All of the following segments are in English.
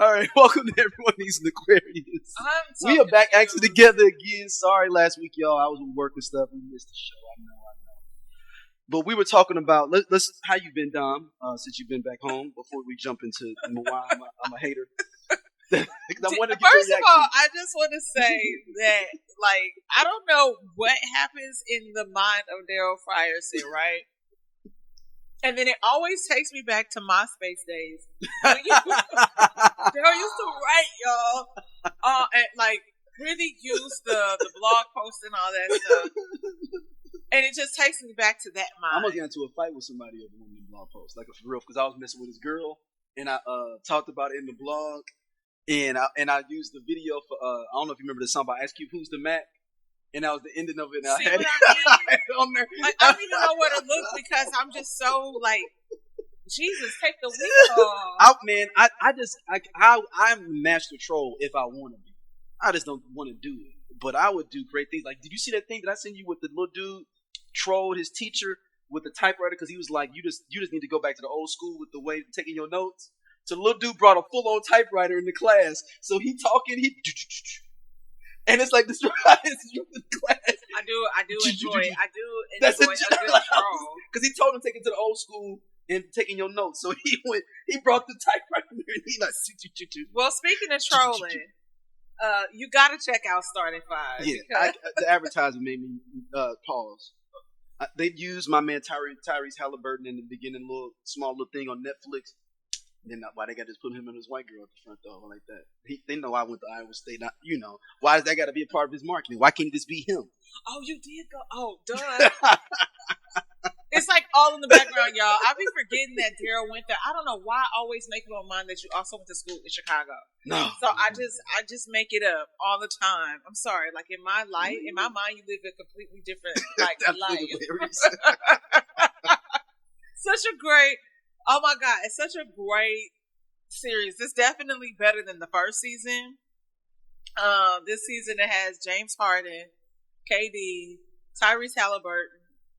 All right, welcome to everyone. These Aquarius. We are back actually together again. Sorry, last week, y'all. I was with work and stuff. We missed the show. I know. But we were talking about let's how you been, Dom? Since you've been back home. Before we jump into why I'm a hater. First of all, I just want to say that, like, I don't know what happens in the mind of Daryl Frierson, right? And then it always takes me back to MySpace days. Daryl used to write, y'all, and like really use the blog posts and all that stuff. And it just takes me back to that mind. I almost got into a fight with somebody over one of the blog posts, like for real, because I was messing with this girl, and I talked about it in the blog, and I used the video for I don't know if you remember the song by Ice Cube, "Who's the Mac?" And that was the ending of it. And I had it on there. Like, I don't even know where to look because I'm just so like, Jesus, take the week off. I'm a master troll if I want to be. I just don't want to do it. But I would do great things. Like, did you see that thing that I sent you with the little dude trolled his teacher with the typewriter because he was like, you just need to go back to the old school with the way of taking your notes. So the little dude brought a full on typewriter in the class. So he talking, and it's like this class. I do enjoy it. I do enjoy a good troll. Because he told him to take it to the old school and taking your notes. So he brought the typewriter and he like. Well, speaking of trolling, you gotta check out Starting Five. Yeah, the advertisement made me pause. They used my man Tyrese Halliburton in the beginning, small little thing on Netflix. Then why they got to put him and his white girl at the front though like that? They know I went to Iowa State. Not, why does that got to be a part of his marketing? Why can't this be him? Oh, you did go. Oh, duh. It's like all in the background, y'all. I be forgetting that Daryl went there. I don't know why I always make it on mind that you also went to school in Chicago. No. So I just make it up all the time. I'm sorry. Like in my life, in my mind, you live a completely different life. Such a great. Oh my God, it's such a great series. It's definitely better than the first season. This season it has James Harden, KD, Tyrese Halliburton.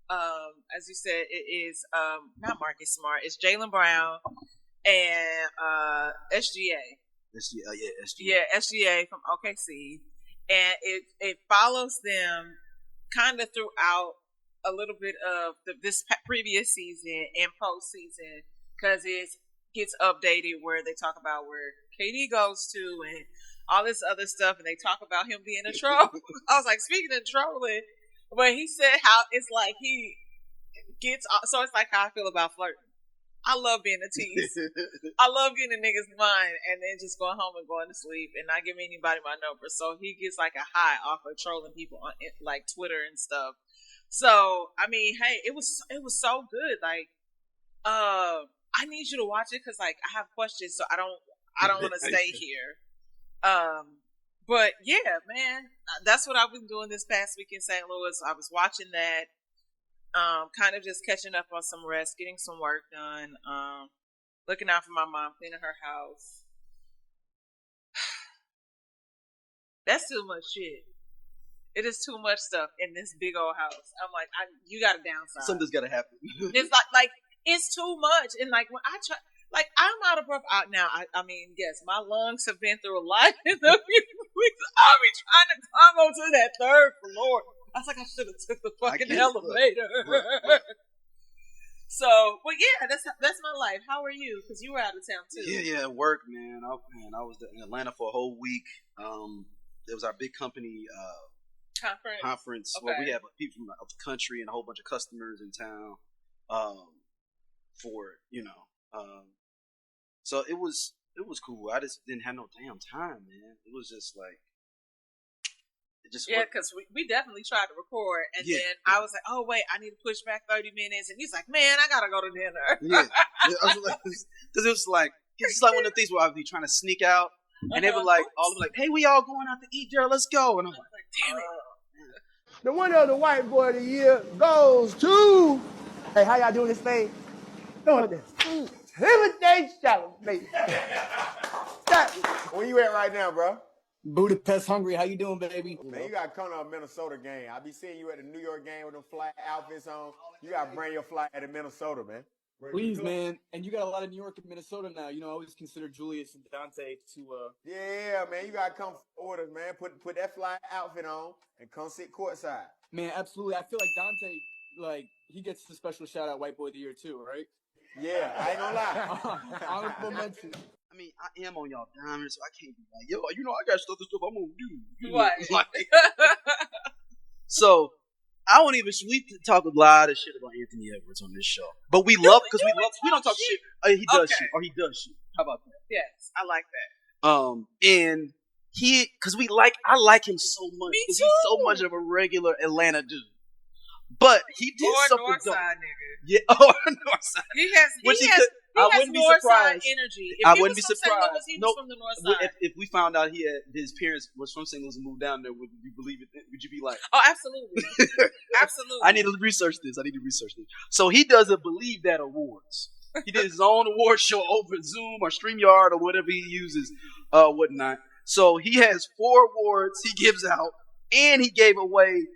As you said, it is not Marcus Smart. It's Jaylen Brown and SGA. SGA from OKC, and it follows them kind of throughout a little bit of this previous season and postseason. Because it gets updated where they talk about where KD goes to and all this other stuff, and they talk about him being a troll. I was like, speaking of trolling, but he said how it's like he gets, so it's like how I feel about flirting. I love being a tease. I love getting a nigga's mind and then just going home and going to sleep and not giving anybody my number. So he gets like a high off of trolling people on like Twitter and stuff. So I mean, hey, it was so good. Like, I need you to watch it because like I have questions, so I don't want to stay here. But yeah, man, that's what I've been doing this past week in St. Louis. I was watching that, kind of just catching up on some rest, getting some work done, looking out for my mom, cleaning her house. That's too much shit. It is too much stuff in this big old house. I'm like, you got to downsize. Something's got to happen. It's like. It's too much. And like when I try, like I'm out of breath out now. I mean, yes, my lungs have been through a lot in the few weeks. I'll be trying to climb onto that third floor. I was like, I should have took the fucking elevator. So, but yeah, that's my life. How are you? Because you were out of town too. Yeah, work, man. I was in Atlanta for a whole week. It was our big company conference where we have people from the country and a whole bunch of customers in town. For it, so it was cool. I just didn't have no damn time, man. It was just like because we definitely tried to record, and then I was like, oh wait, I need to push back 30 minutes, and he's like, man, I gotta go to dinner. Because it was like it's like one of the things where I'd be trying to sneak out, and they were like, hey, we all going out to eat there, let's go, and I'm like, damn it. The winner of the White Boy of the Year goes to. Hey, how y'all doing this thing? Doing this. Intimidate challenge, baby. Where you at right now, bro? Budapest, Hungary. How you doing, baby? Man, you got to come to a Minnesota game. I be seeing you at the New York game with them fly outfits on. You got to bring your fly at Minnesota, man. Please, man. And you got a lot of New York and Minnesota now. You know, I always consider Julius and Dante to Yeah, man, you gotta come forward us, man. Put that fly outfit on and come sit courtside. Man, absolutely. I feel like Dante, like, he gets the special shout out White Boy of the Year too, right? Yeah, I ain't gonna lie. Honorable mention. I mean, I am on y'all diamonds, so I can't be like, yo, you know, I got stuff I'm gonna do. You know, What? like, so I won't even. We talk a lot of shit about Anthony Edwards on this show, but we love because we don't talk shit. He does shit, or he does shit. How about that? Yes, I like that. And I like him so much because he's so much of a regular Atlanta dude. But he did something Northside dumb. nigga. Yeah, or Northside. He has I wouldn't be surprised. Energy. I wouldn't be surprised. He was from the North Side. If we found out his parents was from St. Louis and moved down there, would you believe it? Would you be like, oh, absolutely, absolutely? I need to research this. So he doesn't believe that awards. He did his own award show over Zoom or StreamYard or whatever he uses, whatnot. So he has 4 awards he gives out, and he gave away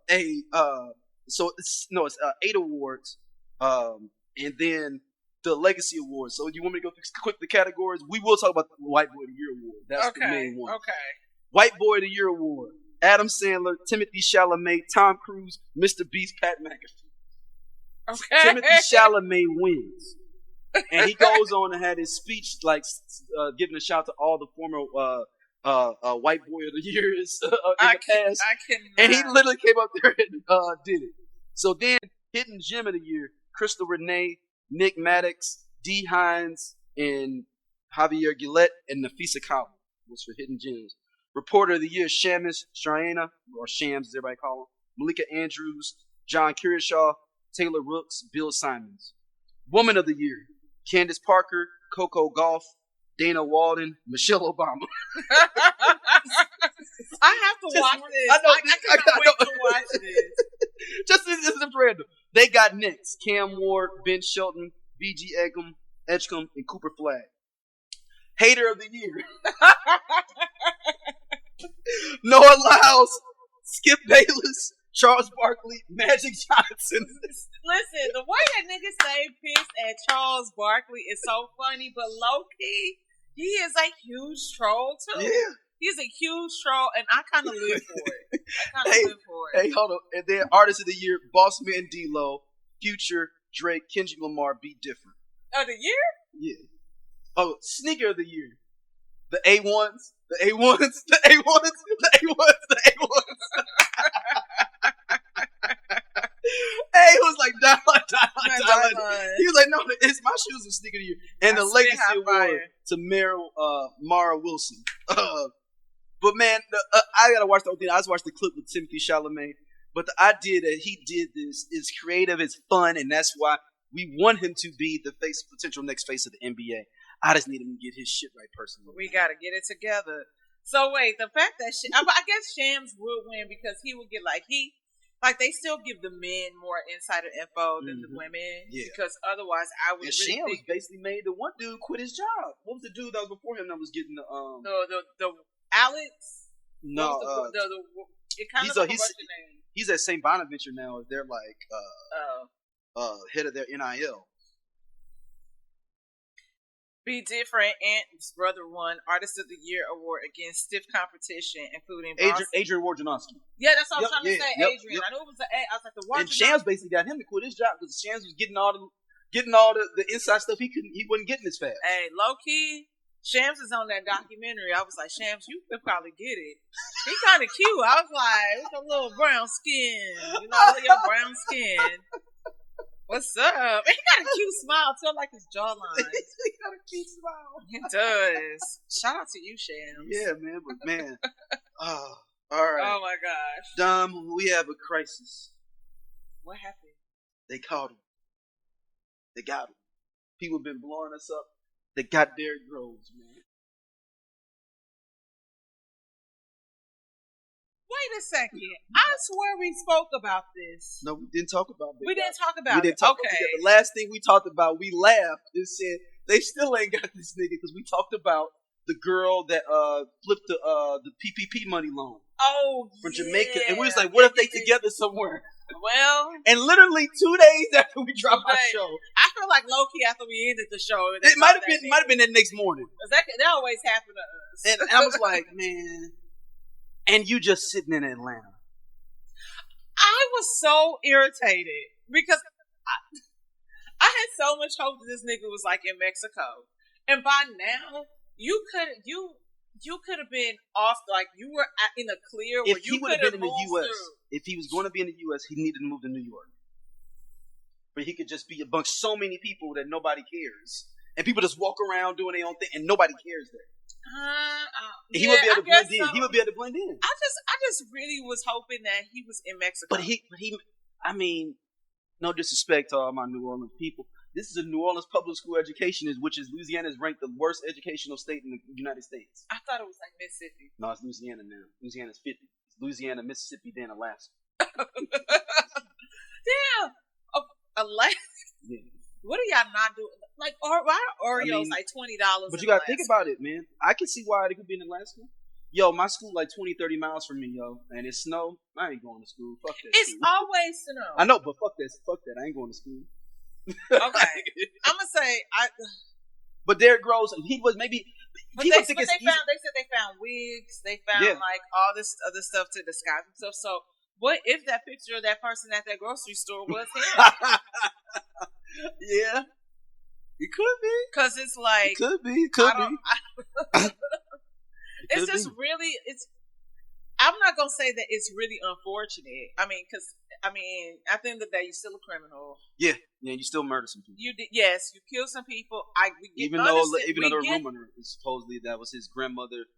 it's 8 awards, and then the Legacy Awards. So you want me to go through quick the categories? We will talk about the White Boy of the Year Award. That's the main one. Okay. White Boy of the Year Award: Adam Sandler, Timothy Chalamet, Tom Cruise, Mr. Beast, Pat McAfee. Okay. Timothy Chalamet wins, and he goes on and had his speech like giving a shout to all the former White Boy of the Years in the past. And he literally came up there and did it. So then, Hidden Gem of the Year: Crystal Renee, Nick Maddox, D. Hines, and Javier Gillette, and Nafisa Kowal was for Hidden Gems. Reporter of the Year: Shamus Shriana, or Shams as everybody call him, Malika Andrews, John Kirishaw, Taylor Rooks, Bill Simons. Woman of the Year: Candace Parker, Coco Gauff, Dana Walden, Michelle Obama. I have to watch this. I cannot wait to watch this. Just random. They got next: Cam Ward, Ben Shelton, B.G. Edgecombe, and Cooper Flagg. Hater of the Year: Noah Lyles, Skip Bayless, Charles Barkley, Magic Johnson. Listen, the way that niggas say piss at Charles Barkley is so funny, but low key, he is a huge troll too. Yeah. He's a huge troll, and I kind of live for it. Hey, hold on. And then Artist of the Year: Boss Man D-Lo, Future, Drake, Kendrick Lamar, Be Different. Oh, the year? Yeah. Oh, Sneaker of the Year: the A1s, the A1s, the A1s, the A1s, the A1s. Hey, he was like, die. He was like, no, it's my shoes of Sneaker of the Year. And the Legacy Award to Mara Wilson. But man, I gotta watch the whole thing. I just watched the clip with Timothy Chalamet. But the idea that he did this is creative, it's fun, and that's why we want him to be the potential next face of the NBA. I just need him to get his shit right personally. We gotta get it together. So wait, the fact that I guess Shams would win because he would get they still give the men more insider info than the women. Yeah. Because otherwise I would Shams basically made the one dude quit his job. What was the dude that was before him that was getting the Alex? No, he's at St. Bonaventure now. They're like head of their NIL. Be Different. Ant's brother won Artist of the Year award against stiff competition, including Adrian Wojnarowski. Yeah, that's what I'm trying to say. Adrian. I knew it was the A. I was like the one. And Shams basically got him to quit his job because Shams was getting all the inside stuff he wasn't getting as fast. Hey, low key, Shams is on that documentary. I was like, Shams, you could probably get it. He kind of cute. I was like, with a little brown skin, your brown skin. What's up? And he got a cute smile too. I like his jawline. He got a cute smile. He does. Shout out to you, Shams. Yeah, man. But man, all right. Oh my gosh, Dom, we have a crisis. What happened? They caught him. They got him. People have been blowing us up. They got Derrick Groves, man. Wait a second. I swear we spoke about this. No, we didn't talk about it. We didn't talk about it. Okay. The last thing we talked about, we laughed and said they still ain't got this nigga because we talked about the girl that flipped the PPP money loan. Oh, from Jamaica, and we was like, what if they together somewhere? Well, And literally 2 days after we dropped our show, I feel like low key after we ended the show, it might have been that next morning. That always happened to us. And I was like, man, and you just sitting in Atlanta. I was so irritated because I had so much hope that this nigga was like in Mexico, and by now you could have been off, like you were in a clear where you could have been in the U.S. If he was going to be in the U.S., he needed to move to New York, but he could just be amongst so many people that nobody cares, and people just walk around doing their own thing, and nobody cares there. He would be able to blend in. He would be able to blend in. I just really was hoping that he was in Mexico. But I mean, no disrespect to all my New Orleans people. This is a New Orleans public school education, which is Louisiana is ranked the worst educational state in the United States. I thought it was like Mississippi. No, it's Louisiana now. Louisiana's 50. It's Louisiana, Mississippi, then Alaska. Damn. Oh, Alaska. Yeah. What are y'all not doing? Like, why are Oreos like $20? But you gotta think about it, man. I can see why they could be in Alaska. Yo, my school like 20, 30 miles from me, yo, and it's snow. I ain't going to school. Fuck that. It's school. always snow. I know, but fuck that. Fuck that. I ain't going to school. Okay, I'm gonna say But Derrick Groves, he was maybe. But they said they found wigs. They found like all this other stuff to disguise themselves. So what if that picture of that person at that grocery store was him? Yeah, it could be. Because it's like it could be. It's just really. I'm not gonna say that it's really unfortunate. I mean, because at the end of the day, you're still a criminal. Yeah, you still murder some people. You did, yes, you killed some people. Even though the rumor is supposedly that was his grandmother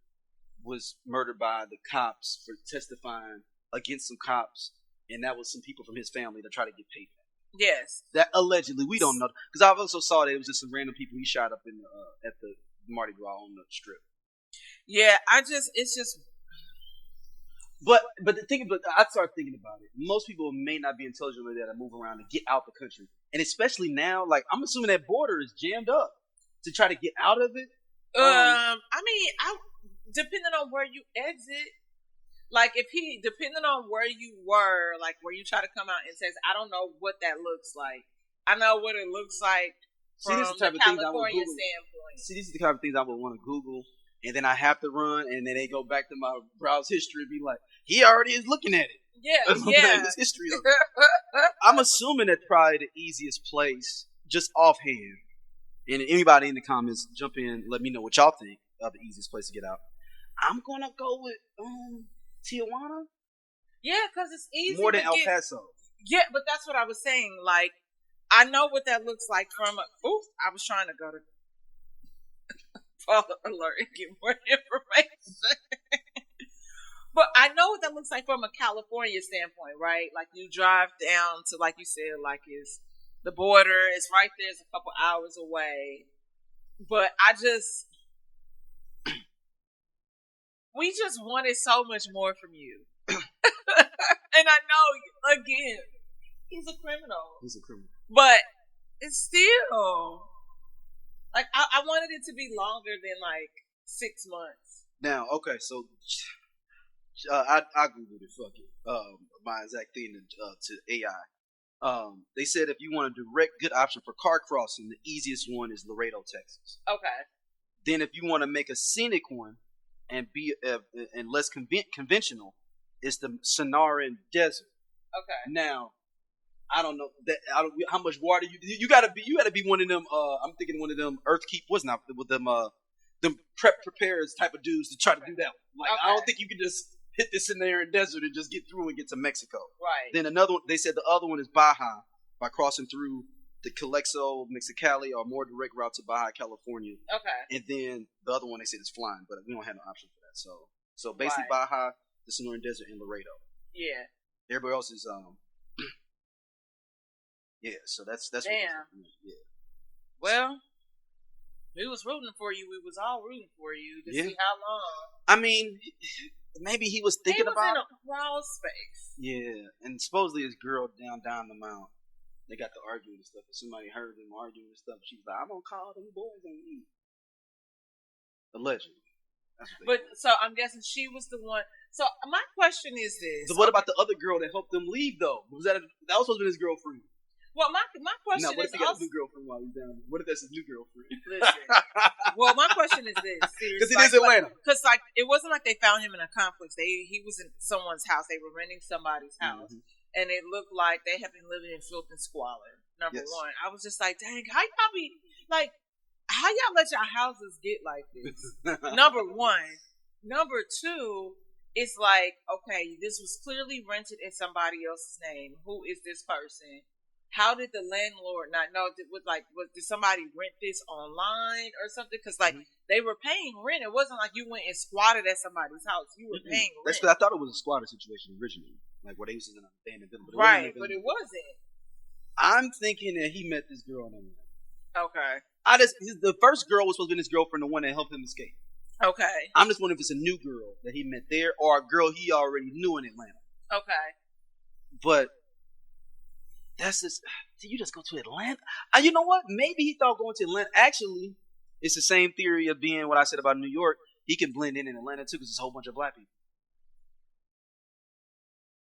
was murdered by the cops for testifying against some cops, and that was some people from his family that tried to get paid back. Yes, that allegedly, we don't know, because I also saw that it was just some random people he shot up in at the Mardi Gras on the strip. Yeah, it's just. But I started thinking about it. Most people may not be intelligent with that and move around and get out the country, and especially now, like I'm assuming that border is jammed up to try to get out of it. Depending on where you exit, like depending on where you were, like where you try to come out and says, I don't know what that looks like. I know what it looks like from the California standpoint. See, these are the kind of things I would want to Google. And then I have to run, and then they go back to my browse history and be like, he already is looking at it. Yeah. His history of it. I'm assuming that's probably the easiest place, just offhand. And anybody in the comments, jump in, let me know what y'all think of the easiest place to get out. I'm going to go with Tijuana. Yeah, because it's easy. More than El Paso. Yeah, but that's what I was saying. Like, I know what that looks like from I was trying to go to Father Alert and get more information. But I know what that looks like from a California standpoint, right? Like you drive down to, like you said, like it's the border. It's right there. It's a couple hours away. But we just wanted so much more from you. And I know, again, he's a criminal. But it's still, like, I wanted it to be longer than, like, 6 months. Now, okay, so I Googled it, fuck it. My exact thing to AI. They said if you want a direct good option for car crossing, the easiest one is Laredo, Texas. Okay. Then if you want to make a scenic one and be and less conventional, it's the Sonoran Desert. Okay. Now, I don't know how much water you gotta be one of them. I'm thinking one of them Earthkeep. What's not with them them preparers type of dudes to try to do that. Like I don't think you can just hit this in there in desert and just get through and get to Mexico. Right. Then another one. They said the other one is Baja by crossing through the Calexo, Mexicali, or more direct route to Baja, California. Okay. And then the other one they said is flying, but we don't have no option for that. So basically Baja, the Sonoran Desert, and Laredo. Yeah. Everybody else is yeah, so that's damn. Yeah. Well, we was rooting for you. We was all rooting for you to see how long. I mean, maybe he was thinking about. He was in a crawl space. Yeah, and supposedly his girl down the mount, they got to arguing and stuff. And somebody heard them arguing and stuff. She was like, "I'm gonna call them boys on you." Allegedly. But so I'm guessing she was the one. So my question is this: So what about the other girl that helped them leave though? That was supposed to be his girlfriend? Well, my question what is if he got also, a new girlfriend while he's down there? What if that's his new girlfriend? listen. Well, my question is this: Because it is Atlanta. Because it wasn't like they found him in a complex. He was in someone's house. They were renting somebody's house, and it looked like they had been living in filth and squalor. Number one, I was just like, dang, how y'all let your houses get like this? Number one. Number two, it's like, okay, this was clearly rented in somebody else's name. Who is this person? How did the landlord not know? Did somebody rent this online or something? Because they were paying rent. It wasn't like you went and squatted at somebody's house. You were paying rent. I thought it was a squatter situation originally, like where they was in an abandoned building. But it wasn't. I'm thinking that he met this girl in Atlanta. Okay. The first girl was supposed to be his girlfriend, the one that helped him escape. Okay. I'm just wondering if it's a new girl that he met there or a girl he already knew in Atlanta. Okay. But that's just, you just go to Atlanta? You know what? Maybe he thought going to Atlanta. Actually, it's the same theory of being what I said about New York. He can blend in Atlanta too because there's a whole bunch of black people.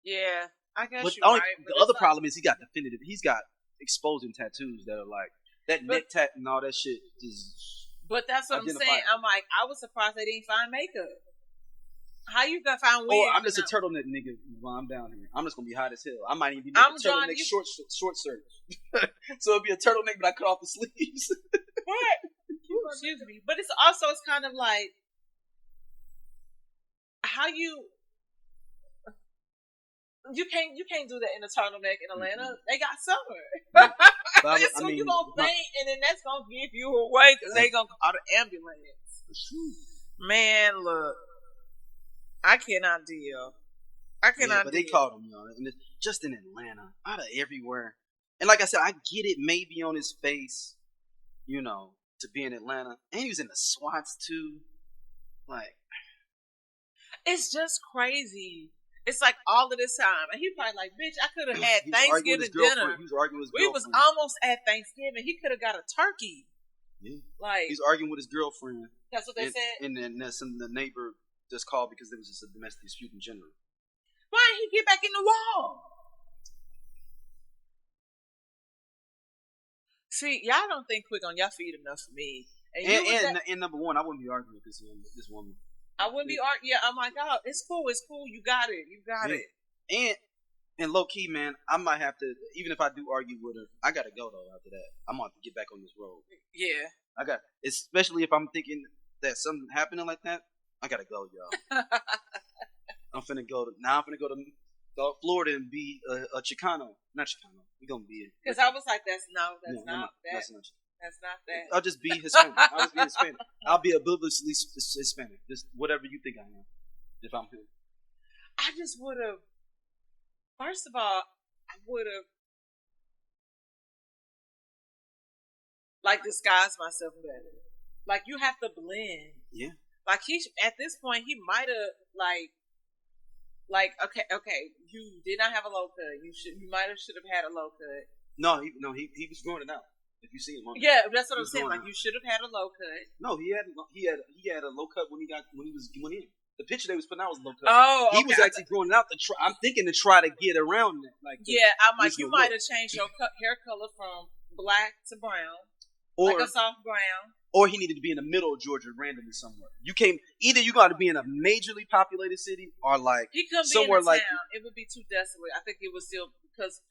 Yeah, I guess but you're right. The other problem is he's got exposing tattoos that are like, that neck tat and all that shit is. But that's what I'm saying. I'm like, I was surprised they didn't find makeup. How you gonna find wigs? Oh, I'm just a turtleneck nigga while I'm down here. I'm just gonna be hot as hell. I might even be making a turtleneck short shirt. So it'll be a turtleneck, but I cut off the sleeves. What? Excuse me. But it's kind of like how you can't do that in a turtleneck in Atlanta. Mm-hmm. They got summer. So you gonna faint, and then that's gonna give you away because they gonna call the ambulance. Man, look. I cannot deal. But they called him, and it's just in Atlanta, out of everywhere. And like I said, I get it maybe on his face, to be in Atlanta. And he was in the SWATs too. Like, it's just crazy. It's like all of this time. And he probably like, bitch, I could have had Thanksgiving dinner. He was arguing with his girlfriend. We was almost at Thanksgiving. He could have got a turkey. Yeah. Like, he's arguing with his girlfriend. That's what they said? And then the neighbor just called because there was just a domestic dispute in general. Why didn't he get back in the wall? See, y'all don't think quick on your feet enough for me. And number one, I wouldn't be arguing with this woman. I wouldn't be arguing. Yeah, I'm like, oh, it's cool. You got it. And low key, man, I might have to, even if I do argue with her, I gotta go though. After that, I'm gonna have to get back on this road. Yeah, especially if I'm thinking that something happening like that. I gotta go, y'all. I'm finna go to Florida and be a Chicano. Not Chicano. We're gonna be it. Because I was like, that's not that. I'll just be Hispanic. I'll be obliviously Hispanic. Just whatever you think I am. If I'm him. I just would have. First of all, I would have disguised myself better. Like, you have to blend. Yeah. Like, at this point, he might have okay, you did not have a low cut. You should have had a low cut. No, he was growing it out. If you see him on that's what I'm saying. Like, you should have had a low cut. No, he had a low cut when he went in. The picture they was putting out was low cut. Oh, okay. He was actually growing it out I'm thinking to try to get around that. Like, I'm like, you might have changed your hair color from black to brown, like a soft brown. Or he needed to be in the middle of Georgia randomly somewhere. Either you got to be in a majorly populated city or like he couldn't somewhere be in a town. It would be too desolate. I think it was still because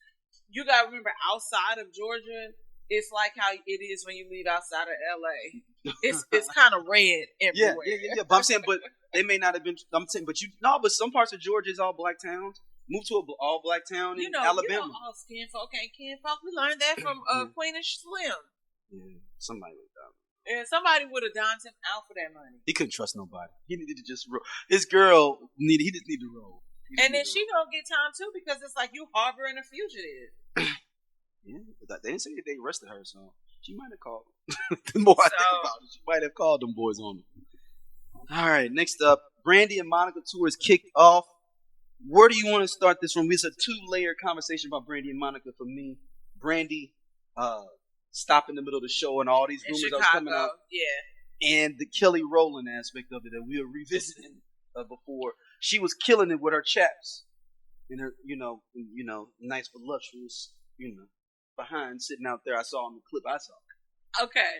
you got to remember outside of Georgia, it's like how it is when you leave outside of LA. It's kind of red everywhere. Yeah. But I'm saying, but they may not have been. I'm saying, but some parts of Georgia is all black towns. Move to an all black town in Alabama. All skin folk ain't kin folk. We learned that from Queen and Slim. Yeah, somebody like that. And somebody would have dined him out for that money. He couldn't trust nobody. He needed to just roll. His girl he just needed to roll. And then she gonna get time too because it's like you harboring a fugitive. Yeah, but they didn't say that they arrested her, so she might have called. The more I think about it, she might have called them boys on me. All right, next up, Brandi and Monica Tour is kicked off. Where do you want to start this from? It's a 2-layer conversation about Brandi and Monica for me. Brandi, stop in the middle of the show and all these rumors that was coming out. Yeah. and the Kelly Rowland aspect of it that we were revisiting before. She was killing it with her chaps and her, nice voluptuous, behind sitting out there. I saw in the clip I saw. Okay.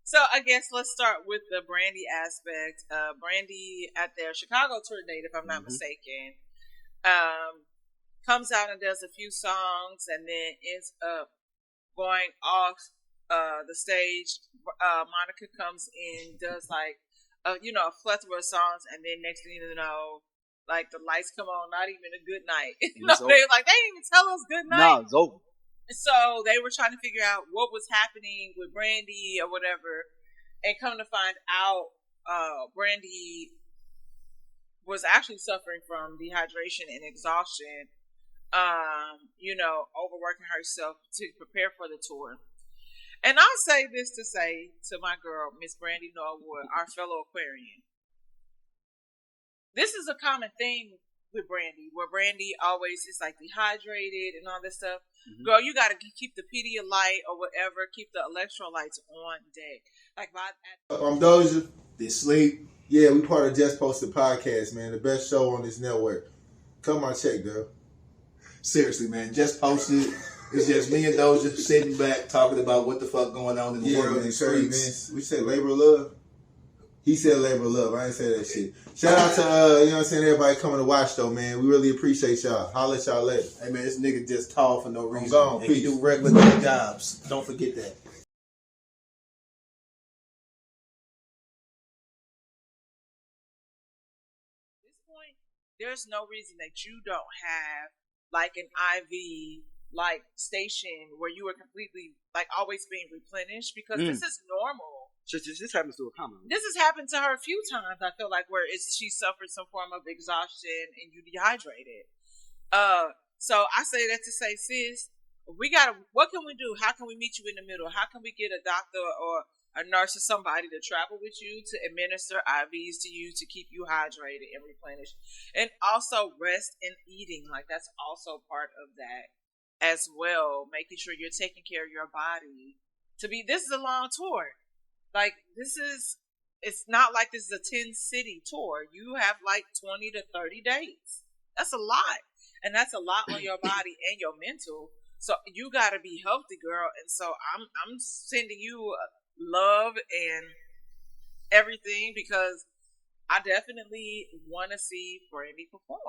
So I guess let's start with the Brandi aspect. Brandi at their Chicago tour date, if I'm not mistaken, comes out and does a few songs and then ends up going off the stage. Monica comes in, does like a plethora of songs, and then next thing you know, like the lights come on, not even a good night. They're like, they didn't even tell us good night. No, it's over. So they were trying to figure out what was happening with Brandi or whatever, and come to find out, Brandi was actually suffering from dehydration and exhaustion. Overworking herself to prepare for the tour. And I'll say this to say to my girl, Miss Brandi Norwood, our fellow Aquarian. This is a common thing with Brandi, where Brandi always is like dehydrated and all this stuff. Mm-hmm. Girl, you got to keep the Pedialyte or whatever, keep the electrolytes on deck. Like I'm Doja. They sleep. Yeah, we part of Just Posted Podcast, man. The best show on this network. Come on, check, girl. Seriously, man. Just Posted. It's just me and Doja sitting back talking about what the fuck going on in the world and the streets. We said labor of love. He said labor of love. I didn't say that shit. Shout out to, everybody coming to watch, though, man. We really appreciate y'all. Holla at y'all later. Hey, man, this nigga just tall for no reason. I'm gone. And he do regular nigga jobs. Don't forget that. At this point, there's no reason that you don't have like an IV like station where you are completely like always being replenished, because this is normal. This happens to a common. This has happened to her a few times. I feel like where she suffered some form of exhaustion and you dehydrated. So I say that to say, sis, what can we do? How can we meet you in the middle? How can we get a doctor or a nurse or somebody to travel with you to administer IVs to you to keep you hydrated and replenished? And also rest and eating. Like that's also part of that as well. Making sure you're taking care of your body. This is a long tour. Like it's not like this is a 10-city tour. You have like 20 to 30 days. That's a lot. And that's a lot on your body and your mental. So you got to be healthy, girl. And so I'm sending you love and everything, because I definitely want to see Brandi perform.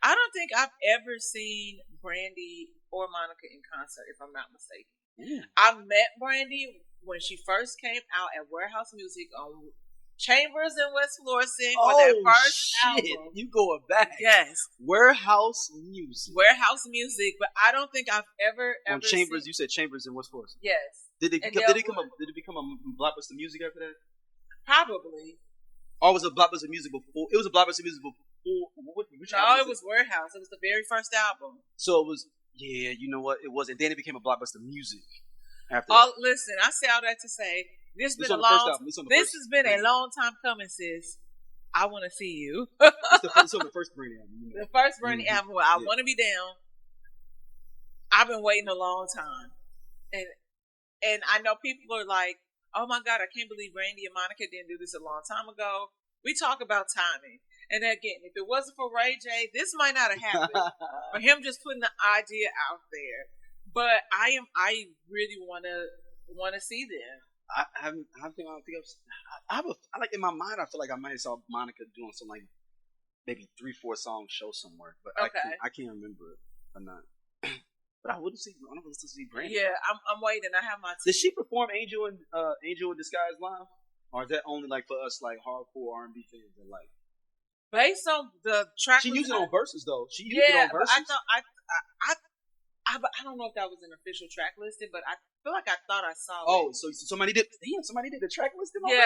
I don't think I've ever seen Brandi or Monica in concert, if I'm not mistaken. I met Brandi when she first came out at Warehouse Music on Chambers in West Florissant for that first album. You going back? Yes. Warehouse Music, but I don't think I've ever on Chambers. You said Chambers in West Florissant. Yes. Did it become a Blockbuster Music after that? Probably. Or was it Blockbuster Music before? It was a Blockbuster Music before. It was Warehouse. It was the very first album. So it was. Yeah, you know what? It was, and then it became a Blockbuster Music after that. Listen, I say all that to say this has been a long time coming, sis. I want to see you. It's on the first Brandi album. The first Brandi album. I want to be down. I've been waiting a long time, and I know people are like, "Oh my God, I can't believe Brandi and Monica didn't do this a long time ago." We talk about timing. And again, if it wasn't for Ray J, this might not have happened. Or him just putting the idea out there. But I really want to see them. I like in my mind. I feel like I might have saw Monica doing some like maybe 3-4 song show somewhere, but okay. I can't remember it or not. But I want to see Brandi. Yeah, I'm waiting. I have my. Did she perform Angel in Disguise live, or is that only like for us like hardcore R&B fans that like? Based on the track, she used it on verses though. She used it on verses. I don't know if that was an official track listed, but I feel like I thought I saw. Oh, so somebody did. Damn, somebody did the track listing. Like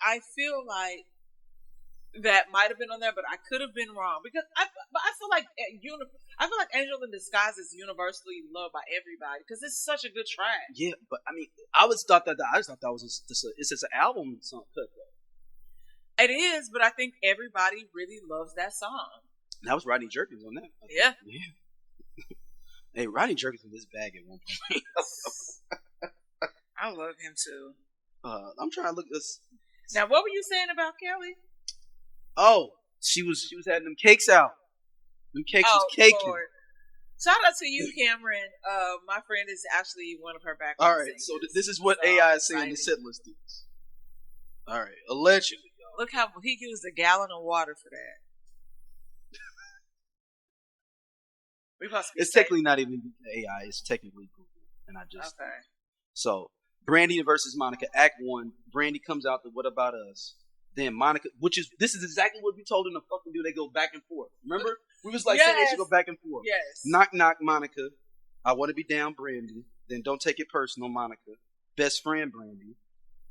I feel like that might have been on there, but I could have been wrong because I feel like Angel in Disguise is universally loved by everybody because it's such a good track. Yeah, but I mean, I just thought that was it's just an album song cut though. It is, but I think everybody really loves that song. That was Rodney Jerkins on that. Yeah. Hey, Rodney Jerkins in this bag at one point. I love him too. I'm trying to look this. Now, what were you saying about Kelly? Oh, she was having them cakes out. Them cakes was caking. Lord. Shout out to you, Cameron. My friend is actually one of her background All right, singers. so this is what AI is saying the set list is. All right, allegedly. Look how he used a gallon of water for that. It's technically not even AI. It's technically Google, and I just okay. So Brandi versus Monica, Act 1. Brandi comes out to What About Us. Then Monica, this is exactly what we told them to fucking do. They go back and forth. Remember, we was like saying they should go back and forth. Yes. Knock knock, Monica. I want to be down, Brandi. Then Don't Take It Personal, Monica. Best friend, Brandi.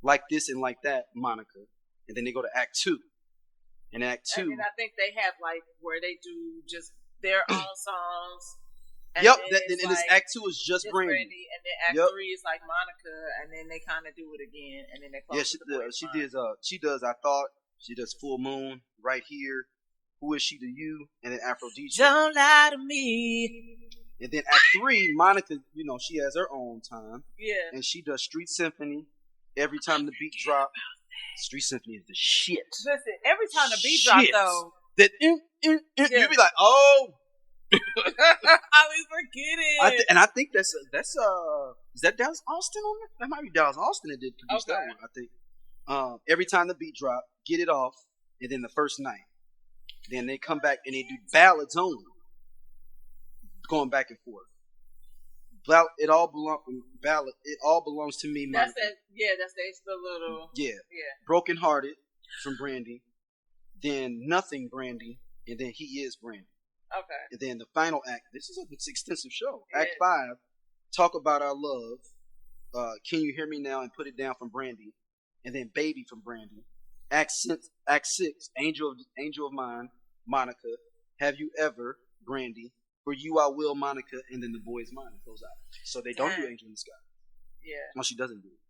Like this and like that, Monica. And then they go to Act 2. And Act 2. And I think they have like where they do just their own songs. And yep. then And this Act 2 is just Brandi. And then Act 3 is like Monica, and then they kind of do it again, and then they close. Yeah, she does. I Thought. She does Full Moon, Right Here. Who Is She to You? And then Aphrodite. Don't lie to me. And then Act 3, Monica, she has her own time. Yeah. And she does Street Symphony. Every time the beat drop, Street Symphony is the shit. Listen, every time the beat drop, though, that you be like, oh. I always forget it. I think that's is that Dallas Austin on there? That might be Dallas Austin that did produce that one. I think. Every time the beat drop, Get It Off, and then The First Night. Then they come back and they do ballads only, going back and forth. It all belongs to me. That's that. Yeah, that's the little. Yeah. Broken Hearted from Brandi. Then Nothing, Brandi, and then He Is Brandi. Okay. And then the final act. This is an extensive show. Yeah. Act 5. Talk About Our Love. Can You Hear Me Now and Put It Down from Brandi. And then Baby from Brandi. Act 6. Angel of Mine. Monica. Have You Ever? Brandi. For You I Will, Monica. And then The Boy Is Mine. It goes out. So they don't do Angel in the Sky. Yeah. No, she doesn't do it.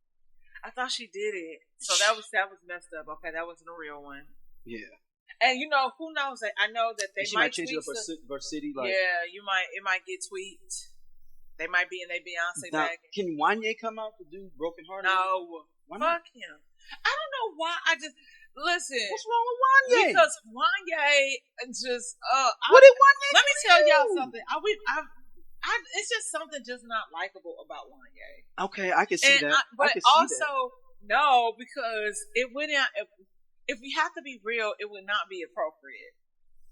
I thought she did it. So that was messed up. Okay, that wasn't a real one. Yeah. And who knows? I know that they might change it up her city. Like, yeah, it might get tweaked. They might be in their Beyonce bag. Can Wanye come out to do Broken Hearted? No, fuck him. I don't know why. I just listen. What's wrong with Wanye? Because Wanye just what did Wanye? Let me tell y'all something. It's just something just not likable about Wanye. Okay, I can see that. But also no, because it went out. If we have to be real, it would not be appropriate.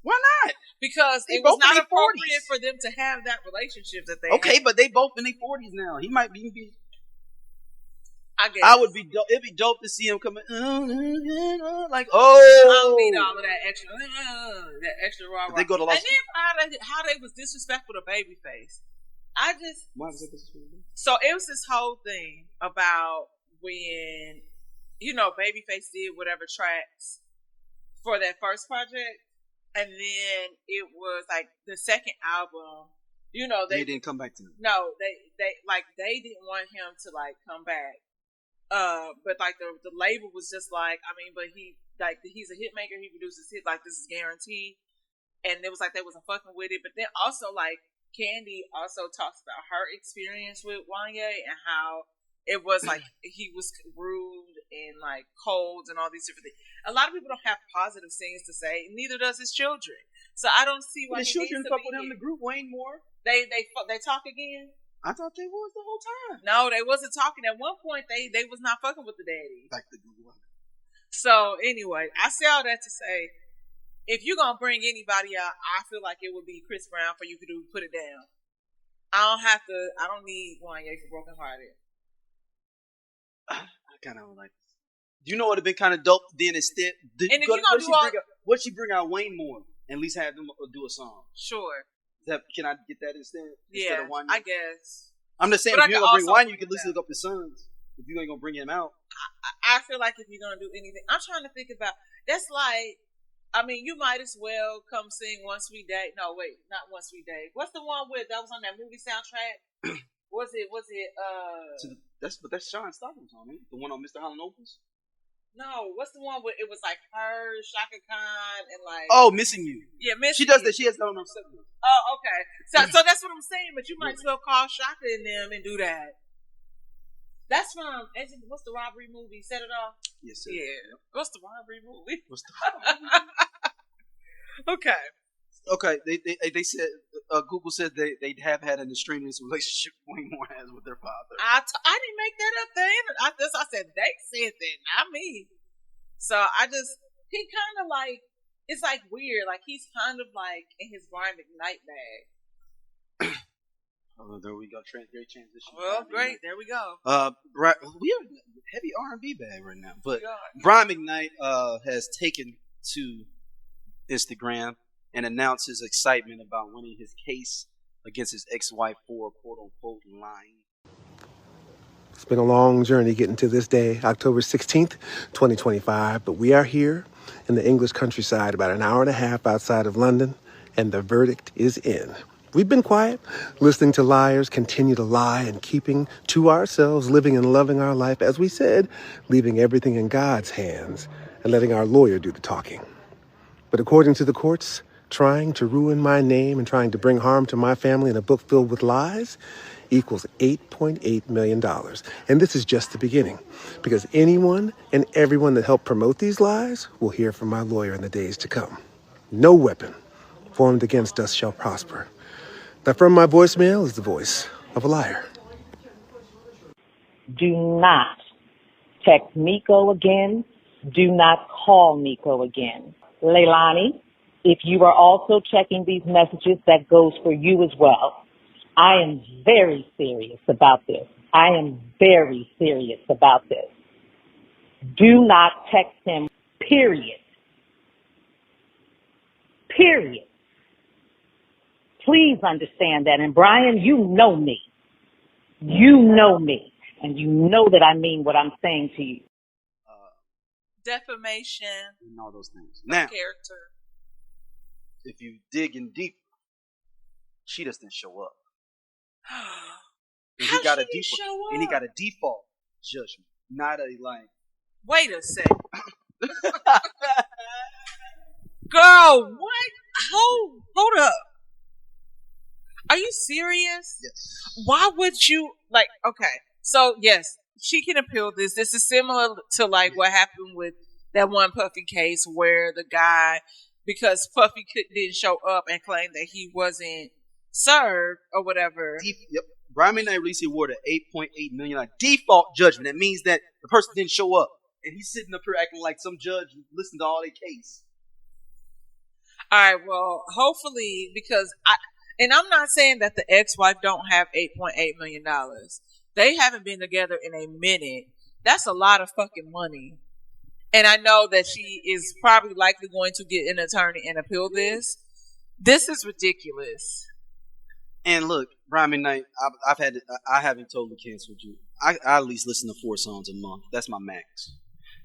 Why not? Because it was not appropriate for them to have that relationship that they had. But they both in their 40s now. He might be. I guess. It'd be dope to see him coming like, I don't need all of that extra raw. They go to Los and then how they was disrespectful to Babyface. Why was it disrespectful? So it was this whole thing about when Babyface did whatever tracks for that first project, and then it was like the second album. They didn't come back to him. No, they didn't want him to come back. But the label was just but he's a hit maker. He produces hit. This is guaranteed. And it was they wasn't fucking with it. But then also Candy also talks about her experience with Wanye and how it was he was rude and cold and all these different things. A lot of people don't have positive things to say, and neither does his children. So I don't see why his children fuck with him. The group Wayne Moore. They talk again. I thought they was the whole time. No, they wasn't talking. At one point, they was not fucking with the daddy. Like the group. So anyway, I say all that to say, if you're gonna bring anybody out, I feel like it would be Chris Brown for you to do Put It Down. I don't need Wanye for Broken Hearted. I kind of like. Do you know what would have been kind of dope then instead? What she bring out Wayne Moore and at least have them do a song? Sure. Can I get that instead? Yeah, of Wanye? I guess. I'm just saying, if you're gonna bring Wanye, you can at least look up his sons. If you ain't gonna bring him out, I feel like if you're gonna do anything, I'm trying to think about. That's you might as well come sing One Sweet Day. No, wait, not One Sweet Day. What's the one that was on that movie soundtrack? Was it? That's Sean Stockman's on it. The one on Mr. Holland Opus. No, what's the one where it was her, Shaka Khan, and Oh, Missing You. Yeah, Missing She does You. that. She has that on her segment. Oh, okay. So that's what I'm saying. But you might as well call Shaka in them and do that. That's from what's the robbery movie? Set It Off. Yes, sir. Yeah. What's the robbery movie? What's the Okay. Okay, they said Google said they have had an extraneous relationship way more as with their father. I didn't make that up then. I said they said that, not me. So he kind of like, it's like weird. Like he's kind of like in his Brian McKnight bag. Oh, there we go. Great transition. Well, great. There we go. We are in a heavy R&B bag right now, but Brian McKnight has taken to Instagram and announced his excitement about winning his case against his ex-wife for quote-unquote lying. It's been a long journey getting to this day, October 16th, 2025, but we are here in the English countryside about an hour and a half outside of London, and the verdict is in. We've been quiet, listening to liars continue to lie and keeping to ourselves, living and loving our life, as we said, leaving everything in God's hands and letting our lawyer do the talking. But according to the courts, trying to ruin my name and trying to bring harm to my family in a book filled with lies equals $8.8 million. And this is just the beginning, because anyone and everyone that helped promote these lies will hear from my lawyer in the days to come. No weapon formed against us shall prosper. That from my voicemail is the voice of a liar. Do not text Miko again. Do not call Miko again. Leilani, if you are also checking these messages, that goes for you as well. I am very serious about this. I am very serious about this. Do not text him, period. Period. Please understand that. And Brian, you know me. You know me. And you know that I mean what I'm saying to you. Defamation. And all those things. Now, character. If you dig in deep, she just didn't show up. And he got a default judgment, not a like. Wait a second. Girl, what? Hold up. Are you serious? Yes. Why would you okay. So yes, she can appeal this. This is similar to like what happened with that one Puffy case where the guy, because Puffy didn't show up and claimed that he wasn't served or whatever. Yep. Brian McKnight released the award at $8.8 million default judgment. That means that the person didn't show up, and he's sitting up here acting like some judge listened to all their case. All right. Well, hopefully, because I'm not saying that the ex-wife don't have $8.8 million. They haven't been together in a minute. That's a lot of fucking money. And I know that she is probably likely going to get an attorney and appeal this. This is ridiculous. And look, Brian McKnight, I haven't totally canceled you. I at least listen to 4 songs a month. That's my max.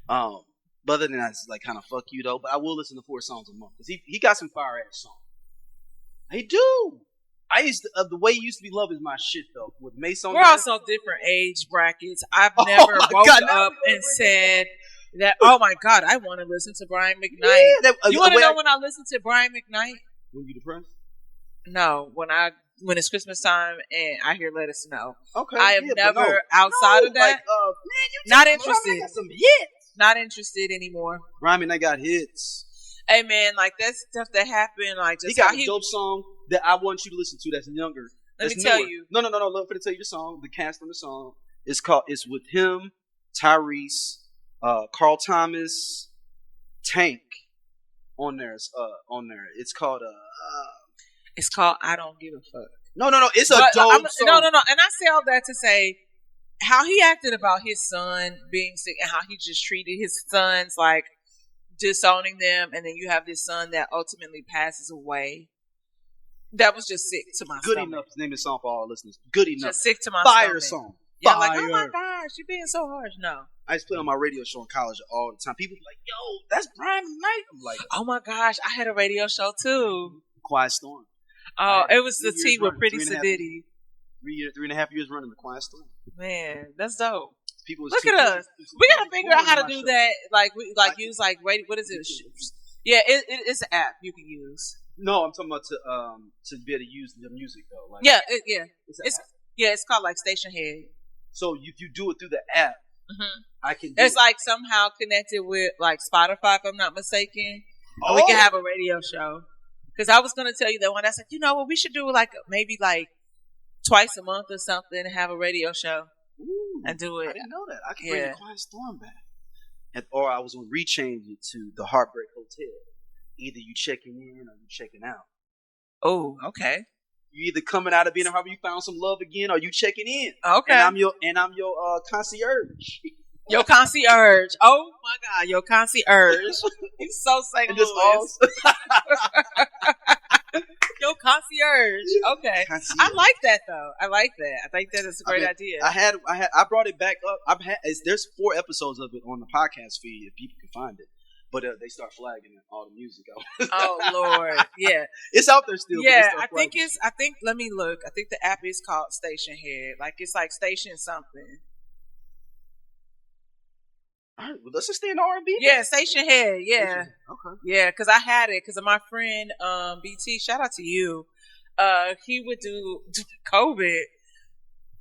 But other than that, it's like kind of fuck you though. But I will listen to 4 songs a month because he got some fire ass songs. He do. The way you used to be love is my shit though. With Mason, we're also different age brackets. I've never woke up and said that. Oh my god, I want to listen to Brian McKnight. Yeah, you want to know when I listen to Brian McKnight? When you depressed? No, when it's Christmas time and I hear "Let Us Know." Okay, I have never outside of that. Not interested. Some hits. Not interested anymore. Brian McKnight got hits. Hey man, like that's stuff that happened. Like just he got a dope song that I want you to listen to. That's younger. Let me tell you. No. Let me tell you the song. The cast on the song. It's with him, Tyrese, Carl Thomas, Tank. On there. It's called It's called I Don't Give a Fuck. No. It's a dope song. No. And I say all that to say how he acted about his son being sick and how he just treated his sons like disowning them, and then you have this son that ultimately passes away. That was just sick to my Good stomach. enough to name the song for all our listeners. Good enough. Just sick to my Fire stomach. Song. Yeah, Fire. like, oh my gosh, you're being so harsh. No. I just play on my radio show in college all the time. People be like, yo, that's Brian McKnight. I'm like, oh my gosh, I had a radio show too. Quiet Storm. Oh, it was the T with Pretty Sadiddy. 3.5 years running the Quiet Storm. Man, that's dope. Look at us. We gotta figure out how to do that. Like use like radio. What is it? Yeah, it's an app you can use. No, I'm talking about to be able to use the music though. Like, yeah. It's called like Station Head. So if you do it through the app, I can. It's like somehow connected with like Spotify, if I'm not mistaken. And we can have a radio show. Because I was going to tell you that one. I said, you know what, we should do like maybe like twice a month or something and have a radio show. Ooh, and do it. I didn't know that. I can bring the Quiet Storm back. Or I was going to rechange it to the Heartbreak Hotel. Either you checking in or you checking out. Oh, okay. You either coming out of being a harbor, you found some love again, or you checking in. Okay. And I'm your concierge. Your concierge. Oh my God, your concierge. He's so St. Louis. Your concierge. Okay. Concierge. I like that though. I like that. I think that is a great idea. I brought it back up. There's 4 episodes of it on the podcast feed if people can find it. But they start flagging all the music out. Oh Lord, yeah, it's out there still. Yeah, I think let me look. I think the app is called Station Head. Like it's like Station something. All right, well, let's just stay in R&B. Yeah, Station Head. Yeah, okay. Yeah, because I had it because of my friend BT. Shout out to you. He would do COVID.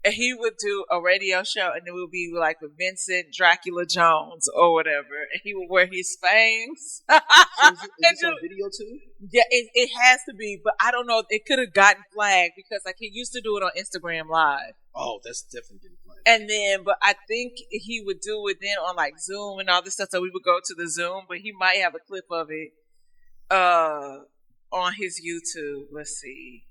And he would do a radio show, and it would be like with Vincent Dracula Jones or whatever, and he would wear his fangs. So is this on video too? Yeah, it has to be, but I don't know. It could have gotten flagged because like he used to do it on Instagram Live. Oh, that's definitely getting flagged. And then, but I think he would do it then on like Zoom and all this stuff. So we would go to the Zoom, but he might have a clip of it on his YouTube. Let's see.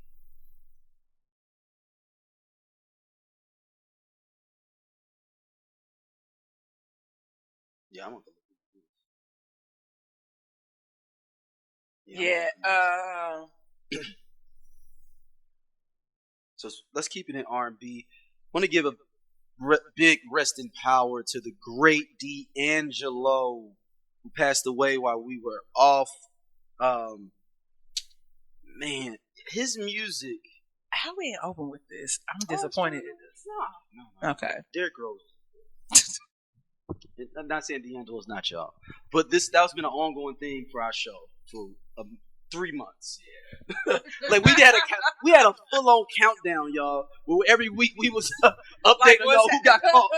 Yeah, I want to look at this. So let's keep it in R&B. I want to give a big rest in power to the great D'Angelo, who passed away while we were off. Man, his music. How we ain't open with this? I'm disappointed in this. No. Okay. Derrick Groves. I'm not saying D'Angelo's not y'all, but that's been an ongoing thing for our show for 3 months. Yeah. Like we had a full on countdown, y'all. Where every week we was updating y'all who got caught.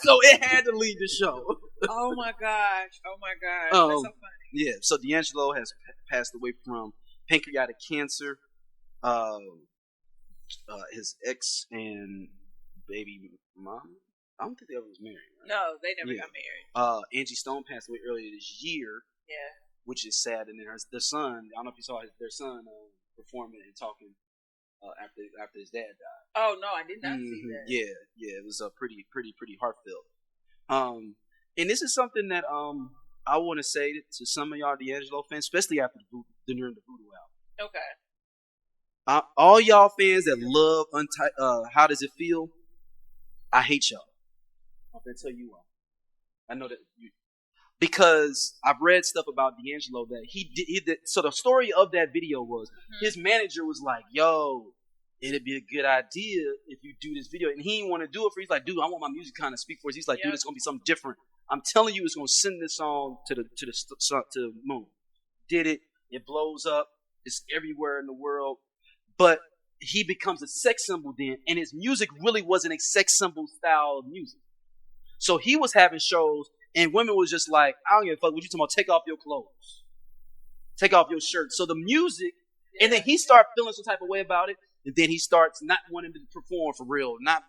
So it had to lead the show. Oh my gosh! That's so funny. Yeah. So D'Angelo has passed away from pancreatic cancer. His ex and baby mom. I don't think they ever was married. Right? No, they never got married. Angie Stone passed away earlier this year. Yeah. Which is sad. And then their son, I don't know if you saw their son performing and talking after his dad died. Oh no, I did not see that. Yeah, it was pretty heartfelt. And this is something that I want to say to some of y'all D'Angelo fans, especially after during the Voodoo album. Okay. All y'all fans that love How Does It Feel? I hate y'all. I'm gonna tell you why. I know that because I've read stuff about D'Angelo that he did. So the story of that video was his manager was like, "Yo, it'd be a good idea if you do this video," and he didn't want to do it for. He's like, "Dude, I want my music kind of speak for us." He's like, "Dude, it's gonna be something different. I'm telling you, it's gonna send this song to the moon." Did it? It blows up. It's everywhere in the world, but he becomes a sex symbol then, and his music really wasn't a sex symbol style of music. So he was having shows, and women was just like, "I don't give a fuck what you talking about. Take off your clothes, take off your shirt." So the music, and then he started feeling some type of way about it, and then he starts not wanting to perform for real, not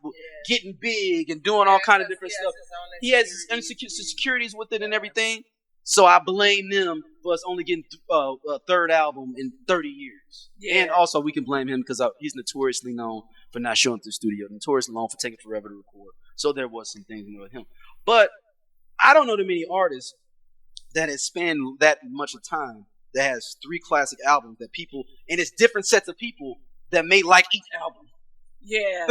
getting big and doing all kind of different stuff. He has his insecurities with it and everything. So I blame them for us only getting a third album in 30 years. Yeah. And also we can blame him because he's notoriously known for not showing up to the studio, notoriously known for taking forever to record. So there was some things with him. But I don't know that many artists that has spanned that much of time that has 3 classic albums that people, and it's different sets of people that may like each album. Yeah.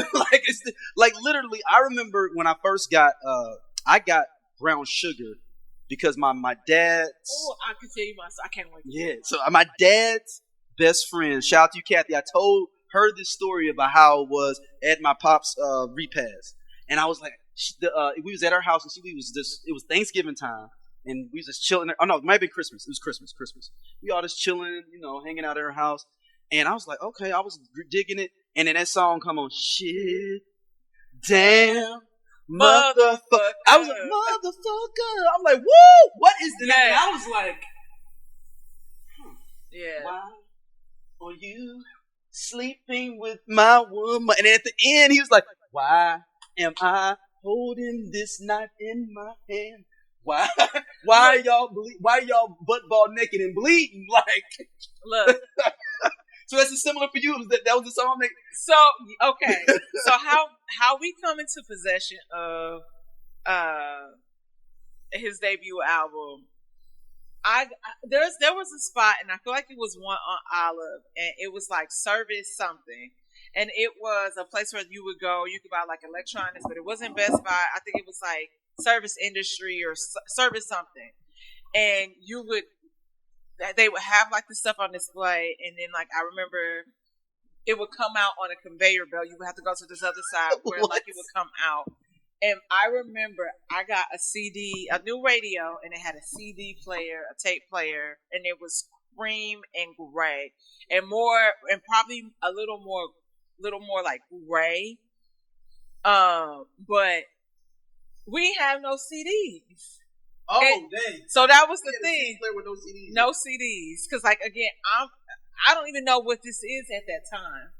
like literally, I remember when I first got Brown Sugar. Because my dad's... Oh, I can tell you I can't wait. Yeah, so my dad's best friend, shout out to you, Kathy, I told her this story about how it was at my pop's repast. And I was like, we was at our house, and it was Thanksgiving time, and we was just chilling. Oh, no, it might have been Christmas. It was Christmas. We all just chilling, hanging out at our house. And I was like, okay, I was digging it. And then that song come on, shit. damn motherfucker. I was like, motherfucker. I'm like, woo! What is the name? And I was like, why are you sleeping with my woman? And at the end, he was like, why am I holding this knife in my hand? Why are y'all butt ball naked and bleeding? Like, look. So that's similar for you. That was the song. So okay. So how we come into possession of his debut album? There was a spot, and I feel like it was one on Olive, and it was like Service something, and it was a place where you would go. You could buy like electronics, but it wasn't Best Buy. I think it was like Service Industry or Service something, and they would have like the stuff on display, and then like I remember it would come out on a conveyor belt. You would have to go to this other side where like it would come out. And I remember I got a CD, a new radio, and it had a CD player, a tape player, and it was cream and gray, and probably a little more like gray. But we have no CDs. Oh, dang. So that was the thing. CD player with no CDs. Because, like, again, I don't even know what this is at that time.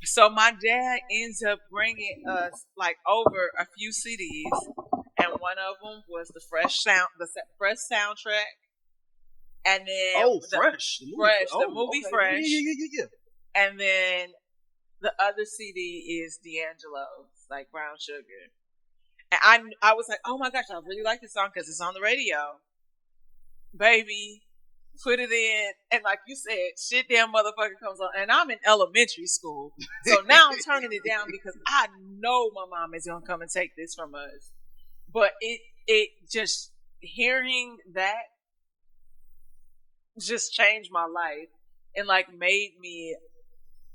So my dad ends up bringing us, like, over a few CDs. And one of them was the Fresh soundtrack. And then... Fresh. The movie Fresh. Yeah. And then the other CD is D'Angelo's, like, Brown Sugar. And I was like, oh my gosh, I really like this song because it's on the radio. Baby, put it in. And like you said, shit damn motherfucker comes on. And I'm in elementary school. So now I'm turning it down because I know my mom is going to come and take this from us. But it just, hearing that just changed my life and like made me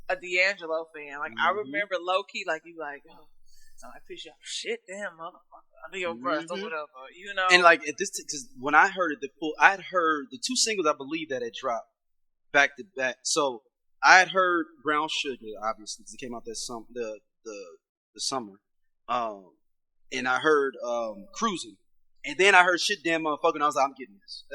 a D'Angelo fan. Like I remember low key, like you like, oh. So I appreciate shit, damn motherfucker. I be your breast or whatever, you know. And like at this, because when I heard it, I had heard the two singles I believe that had dropped back to back. So I had heard Brown Sugar, obviously, because it came out that the summer, and I heard Cruising, and then I heard Shit Damn Motherfucker, and I was like, I'm getting this.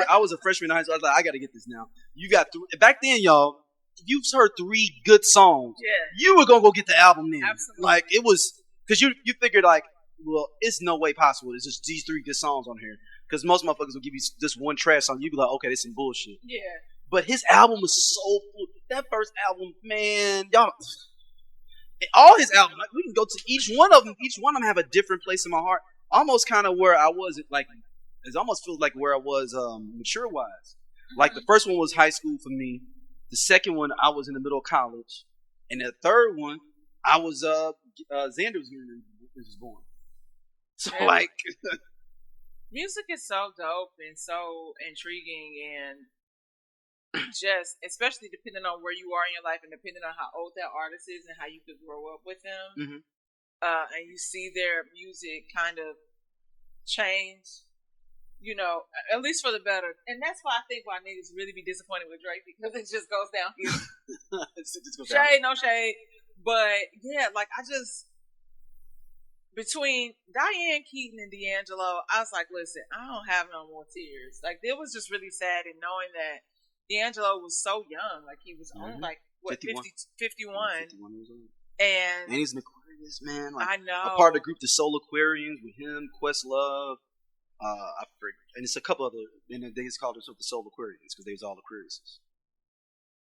I was a freshman in high school. I was like, I got to get this now. You got back then, y'all. You've heard 3 good songs. Yeah. You were gonna go get the album then. Absolutely. Like it was because you figured like, well, it's no way possible. It's just these 3 good songs on here. Because most motherfuckers will give you this one trash song. You be like, okay, this is some bullshit. Yeah. But his album was so full. That first album, man, y'all. All his albums, like, we can go to each one of them. Each one of them have a different place in my heart. Almost kind of where I was, like, it almost feels like where I was mature wise. Mm-hmm. Like the first one was high school for me. The second one, I was in the middle of college, and the third one, I was Xander was born. So yeah. Like, music is so dope and so intriguing, and just especially depending on where you are in your life, and depending on how old that artist is and how you could grow up with them, mm-hmm. And you see their music kind of change. You know, at least for the better. And that's why I think why niggas really be disappointed with Drake, because it just goes downhill. Shade, no shade. But yeah, like I just, between Diane Keaton and D'Angelo, I was like, listen, I don't have no more tears. Like it was just really sad in knowing that D'Angelo was so young. Like he was on like, what, 51. 51 years old. And he's an Aquarius, man. Like, I know. A part of the group, the Soul Aquarians, with him, Questlove. I forget, and it's a couple other, and they just called themselves the Soul Aquarians because they was all Aquariuses.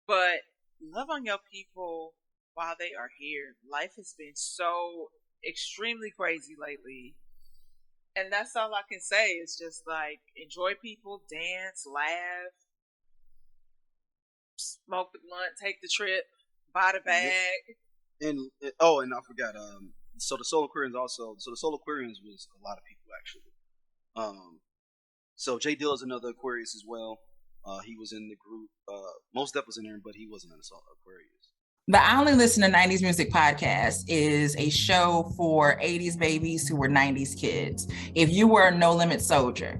But love on your people while they are here. Life has been so extremely crazy lately, and that's all I can say. It's just like enjoy people, dance, laugh, smoke the blunt, take the trip, buy the bag. And and I forgot. So the Soul Aquarians also. So the Soul Aquarians was a lot of people actually. So Jay Dill is another Aquarius as well. He was in the group. Most Def was in there, but he wasn't in the Aquarius. The I Only Listen to 90s Music podcast is a show for 80s babies who were 90s kids. If you were a No Limit soldier,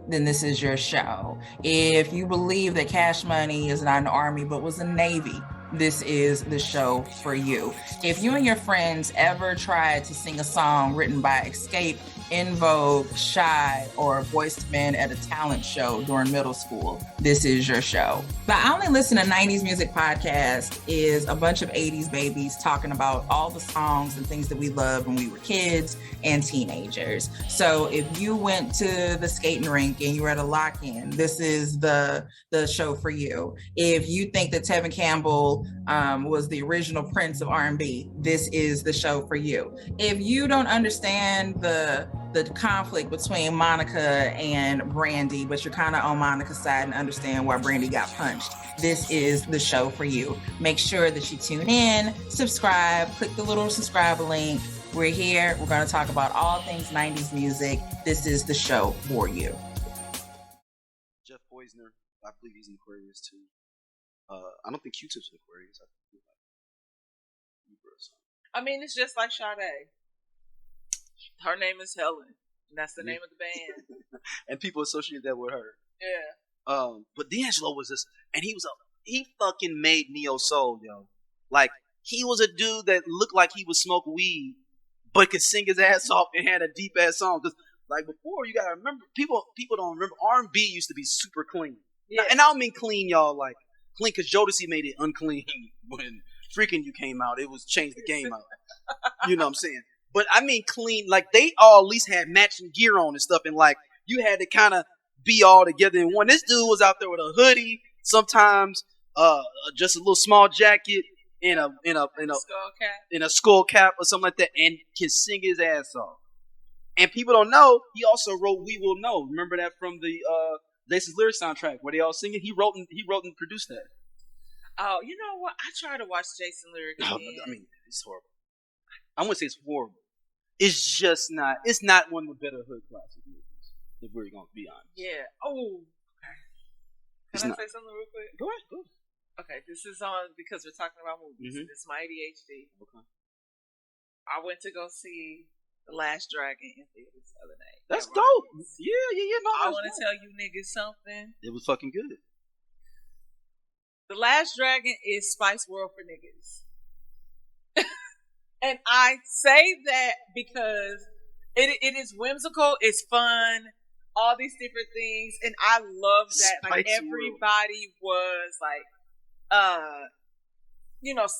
then this is your show. If you believe that Cash Money is not an army but was a Navy, this is the show for you. If you and your friends ever tried to sing a song written by Escape, In Vogue, Shy, or Boyz II Men at a talent show during middle school, this is your show. The I Only Listen to 90s Music podcast is a bunch of 80s babies talking about all the songs and things that we loved when we were kids and teenagers. So if you went to the skating rink and you were at a lock-in, this is the show for you. If you think that Tevin Campbell was the original Prince of R&B, this is the show for you. If you don't understand the conflict between Monica and Brandi, but you're kind of on Monica's side and understand why Brandi got punched, this is the show for you. Make sure that you tune in, subscribe, click the little subscribe link. We're here. We're going to talk about all things 90s music. This is the show for you. Jeff Poizner, I believe he's in Aquarius too. I don't think Q-Tip's in Aquarius. I mean, it's just like Sade. Her name is Helen, and that's the name of the band. And people associate that with her. Yeah. But D'Angelo was this, and he fucking made neo soul, yo. Like, he was a dude that looked like he would smoke weed, but could sing his ass off and had a deep ass song. Cause like before, you gotta remember, people don't remember, R&B used to be super clean. Yeah. And I don't mean clean, y'all, like clean, cause Jodeci made it unclean when Freaking You came out. It was changed the game out. You know what I'm saying? But I mean clean, like they all at least had matching gear on and stuff, and like you had to kind of be all together in one. This dude was out there with a hoodie, sometimes just a little small jacket, in a skull cap or something like that, and can sing his ass off. And people don't know he also wrote "We Will Know." Remember that from the Jason's Lyrics soundtrack where they all sing it. He wrote and produced that. Oh, you know what? I try to watch Jason Lyrics. I mean, it's horrible. I wouldn't say it's horrible. It's just not. It's not one of the better hood classic movies. If we're gonna be honest. Yeah. Oh. Okay. Can I say something real quick? Go ahead. Okay, this is on because we're talking about movies. Mm-hmm. This is my ADHD. Okay. I went to go see The Last Dragon in theaters the other night. That's dope. Yeah. No, I want to tell you niggas something. It was fucking good. The Last Dragon is Spice World for niggas. And I say that because it is whimsical, it's fun, all these different things, and I love that. Like everybody was like,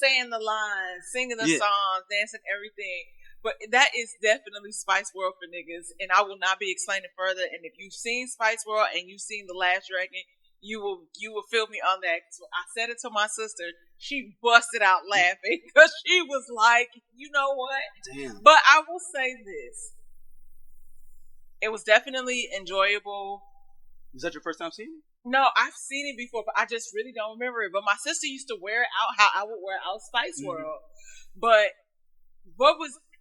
saying the lines, singing the songs, dancing, everything. But that is definitely Spice World for niggas, and I will not be explaining further. And if you've seen Spice World and you've seen The Last Dragon, you will feel me on that. So I said it to my sister. She busted out laughing because she was like, you know what? Damn. But I will say this. It was definitely enjoyable. Was that your first time seeing it? No, I've seen it before, but I just really don't remember it. But my sister used to wear it out how I would wear out Spice World. But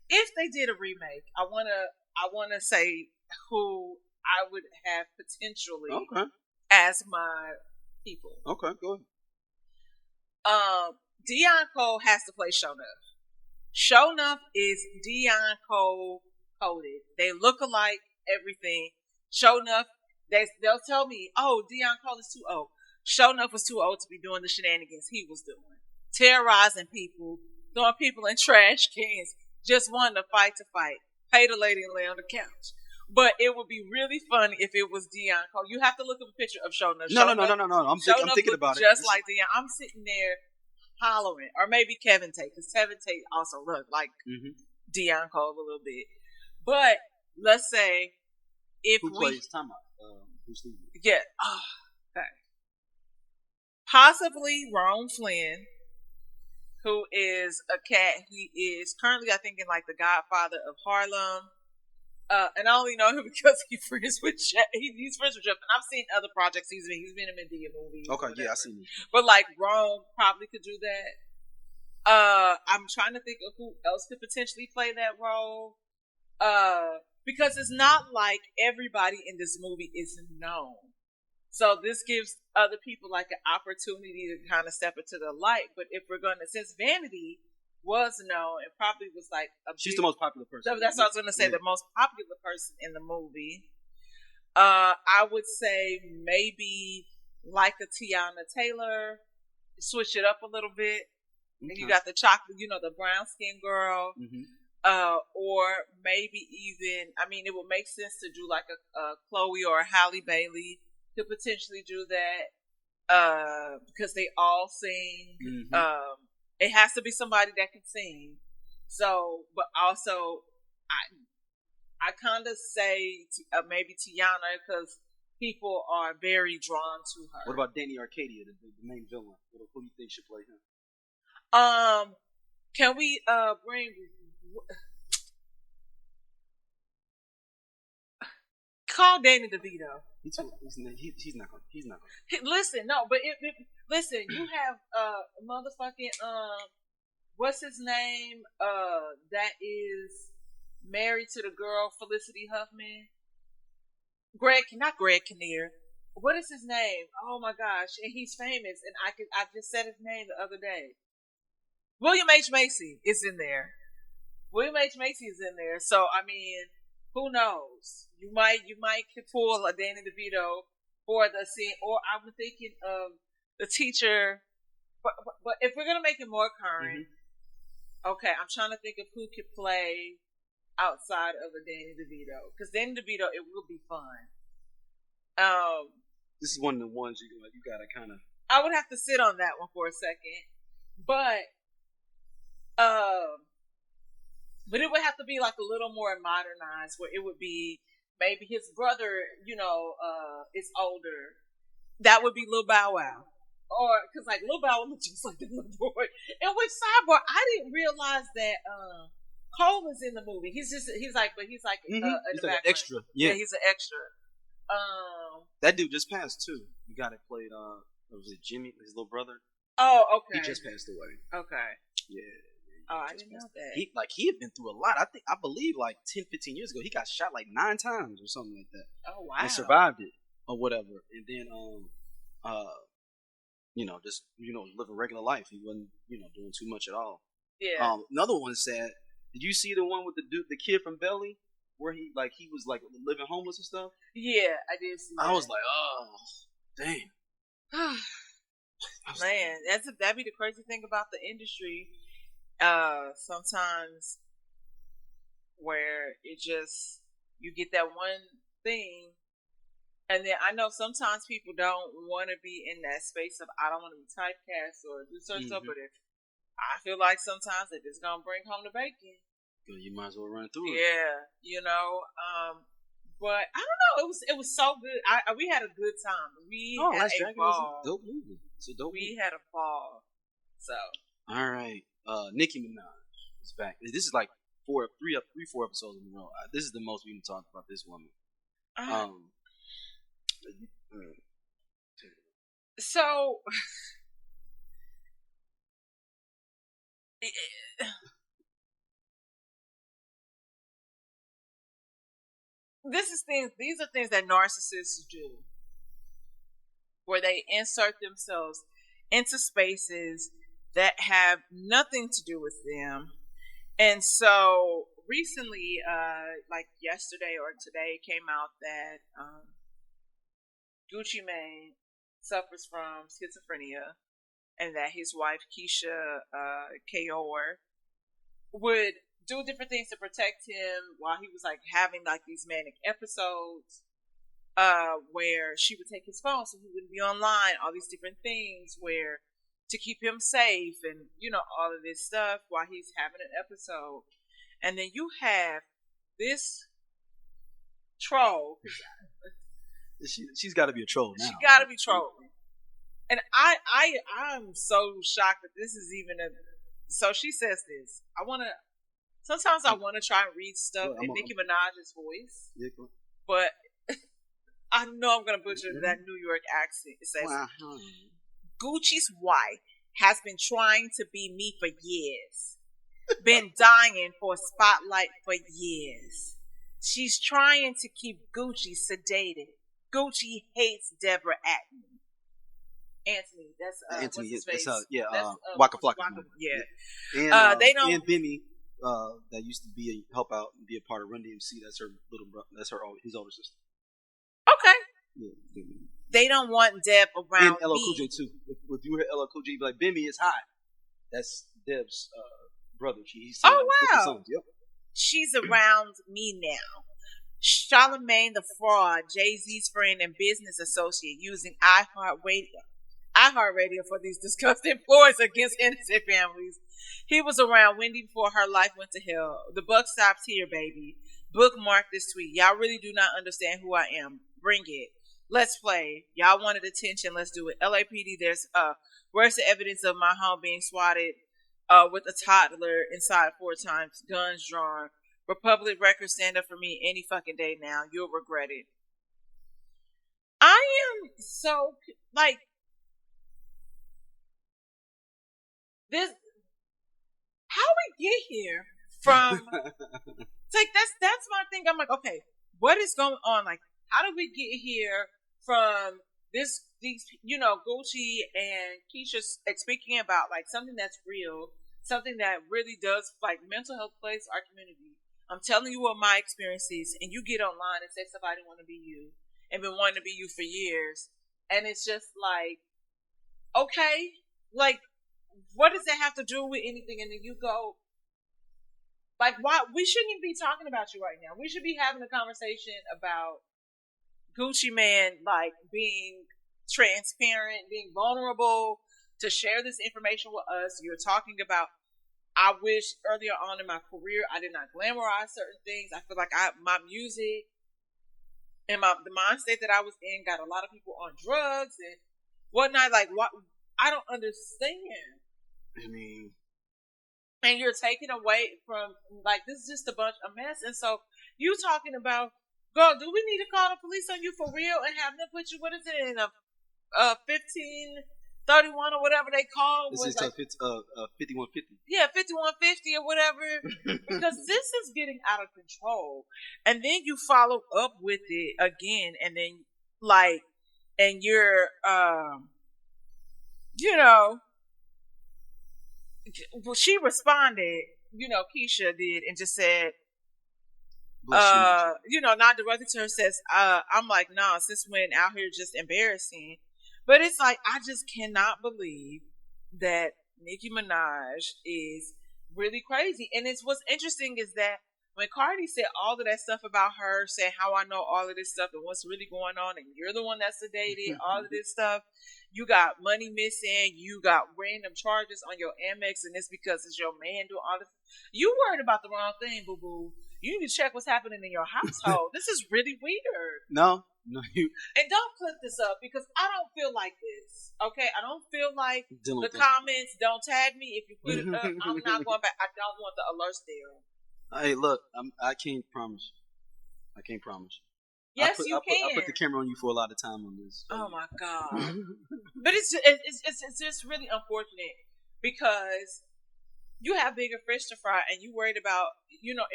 if they did a remake, I wanna say who I would have potentially as my people. Okay, go ahead. Deion Cole has to play Sho'nuff. Sho'nuff is Deion Cole coded. They look alike, everything. Sho'nuff, they'll tell me, oh, Deion Cole is too old. Sho'nuff was too old to be doing the shenanigans he was doing. Terrorizing people, throwing people in trash cans, just wanting to fight. Pay the lady and lay on the couch. But it would be really funny if it was Deion Cole. You have to look up a picture of Sho'nuff. No. I'm thinking about it. Just like Deion. I'm sitting there hollering. Or maybe Kevin Tate, because Kevin Tate also looked like Deion Cole a little bit. But let's say if Who plays time out? Who's leaving? Yeah. Oh, okay. Possibly Rome Flynn, who is a cat. He is currently, I think, in like The Godfather of Harlem. And I only know him because he's friends with Jeff. He's friends with Jeff. And I've seen other projects he's been in Medea movies. Okay, yeah, I've seen it. But like Rome probably could do that. I'm trying to think of who else could potentially play that role. Because it's not like everybody in this movie is known. So this gives other people like an opportunity to kind of step into the light. But if we're since Vanity was known, it probably was like she's the most popular person. That's what I was going to say. The most popular person in the movie. I would say maybe like a Tiana Taylor. switch it up a little bit. Okay. And you got the chocolate, the brown skin girl. Mm-hmm. Or maybe even, it would make sense to do like a Chloe or a Halle Bailey could potentially do that, because they all sing. Mm-hmm. It has to be somebody that can sing. So, but also, I kind of say maybe Tiana, because people are very drawn to her. What about Danny Arcadia, the main villain? Who do you think should play him? Can we bring? Call Danny DeVito. He's not gonna. Listen, no, but listen. You have motherfucking what's his name? That is married to the girl Felicity Huffman. Not Greg Kinnear. What is his name? Oh my gosh, and he's famous. And I just said his name the other day. William H. Macy is in there. William H. Macy is in there. So who knows? You might pull a Danny DeVito for the scene, or I'm thinking of the teacher. But if we're gonna make it more current, okay, I'm trying to think of who could play outside of a Danny DeVito, because Danny DeVito, it will be fun. This is one of the ones you gotta kind of. I would have to sit on that one for a second, but it would have to be like a little more modernized, where it would be maybe his brother, is older. That would be Lil Bow Wow. Or, because like Lil Bow Wow looks just like the little boy. And with Cyborg, I didn't realize that Cole was in the movie. He's like an extra. Yeah, he's an extra. That dude just passed too. The guy that played was it Jimmy, his little brother? Oh, okay. He just passed away. Okay. Yeah. Oh, I didn't know that. He had been through a lot. I believe like 10, 15 years ago, he got shot like 9 times or something like that. Oh wow. And survived it or whatever. And then just living regular life. He wasn't doing too much at all. Yeah. Another one sad. Did you see the one with the kid from Belly, where he was like living homeless and stuff? Yeah, I did see that. I was like, oh, damn. Man, that'd be the crazy thing about the industry. Sometimes where it just, you get that one thing, and then I know sometimes people don't want to be in that space of, I don't want to be typecast or do certain stuff, but if I feel like sometimes they're just gonna bring home the bacon, you might as well run through it. Yeah, but I don't know. It was so good. We had a good time. We had a ball. Was a dope movie. It's a dope movie. We had a ball. So. All right. Nicki Minaj is back. This is like 4 episodes in a row. This is the most we've talked about this woman. So. These are things that narcissists do, where they insert themselves into spaces that have nothing to do with them. And so recently, like yesterday or today, came out that Gucci Mane suffers from schizophrenia, and that his wife Keisha Kayor would do different things to protect him while he was like having like these manic episodes, where she would take his phone so he wouldn't be online, all these different things where to keep him safe, and all of this stuff while he's having an episode. And then you have this troll. She's got to be a troll now. She got to be trolling. And I'm so shocked that this is even a. So she says this. Sometimes I want to try and read stuff in Nicki Minaj's voice, but I know I'm gonna butcher that New York accent. It says, Gucci's wife has been trying to be me for years. Been dying for a spotlight for years. She's trying to keep Gucci sedated. Gucci hates Deborah Atman. Anthony, that's Anthony. What's his face? That's Waka Flocka. Yeah. And they don't. And Bimmy, that used to help out and be a part of Run DMC. That's her his older sister. Okay. Yeah. They don't want Deb around and LL me. Cool J too. If you hear LL Cool J, you'd be like, Bimmy is hot. That's Deb's brother. He's singing 50 songs. Yep. She's around me now. Charlamagne the Fraud, Jay-Z's friend and business associate, using iHeartRadio for these disgusting ploys against innocent families. He was around Wendy before her life went to hell. The buck stops here, baby. Bookmark this tweet. Y'all really do not understand who I am. Bring it. Let's play. Y'all wanted attention. Let's do it. LAPD, where's the evidence of my home being swatted with a toddler inside 4 times, guns drawn? Republic Records, stand up for me any fucking day now. You'll regret it. I am so, like, this, how we get here from, it's like, that's my thing. I'm like, okay, what is going on? Like, how did we get here from these, Gucci and Keisha speaking about, like, something that's real, something that really does, like, mental health plays our community. I'm telling you what my experience is, and you get online and say somebody want to be you and been wanting to be you for years, and it's just like, okay, like, what does that have to do with anything? And then you go, like, why? We shouldn't even be talking about you right now. We should be having a conversation about Gucci Mane, like, being transparent, being vulnerable to share this information with us. You're talking about, I wish earlier on in my career I did not glamorize certain things. I feel like my music and the mindset that I was in got a lot of people on drugs and whatnot. Like, what? I don't understand. I mean, and you're taking away from, like, this is just a bunch of mess. And so you talking about, girl, do we need to call the police on you for real and have them put you, what is it, in a 1531 or whatever they call? This is like 5150. Yeah, 5150 or whatever. Because this is getting out of control. And then you follow up with it again, and then, like, and you're, well, she responded, Keisha did, and just said, not directly to her, says, I'm like, nah, sis went out here just embarrassing. But it's like, I just cannot believe that Nicki Minaj is really crazy. And what's interesting is that when Cardi said all of that stuff about her, saying how I know all of this stuff and what's really going on, and you're the one that's sedated, all of this stuff, you got money missing, you got random charges on your Amex, and it's because it's your man doing all this. You worried about the wrong thing, boo-boo. You need to check what's happening in your household. This is really weird. No, and don't clip this up because I don't feel like this. Okay, I don't feel like the thing. comments. Don't tag me if you put it up. I'm not going back. I don't want the alerts there. Hey, look, I can't promise you. Yes, you can. I put the camera on you for a lot of time on this. Oh my god! But it's just really unfortunate because you have bigger fish to fry, and you worried about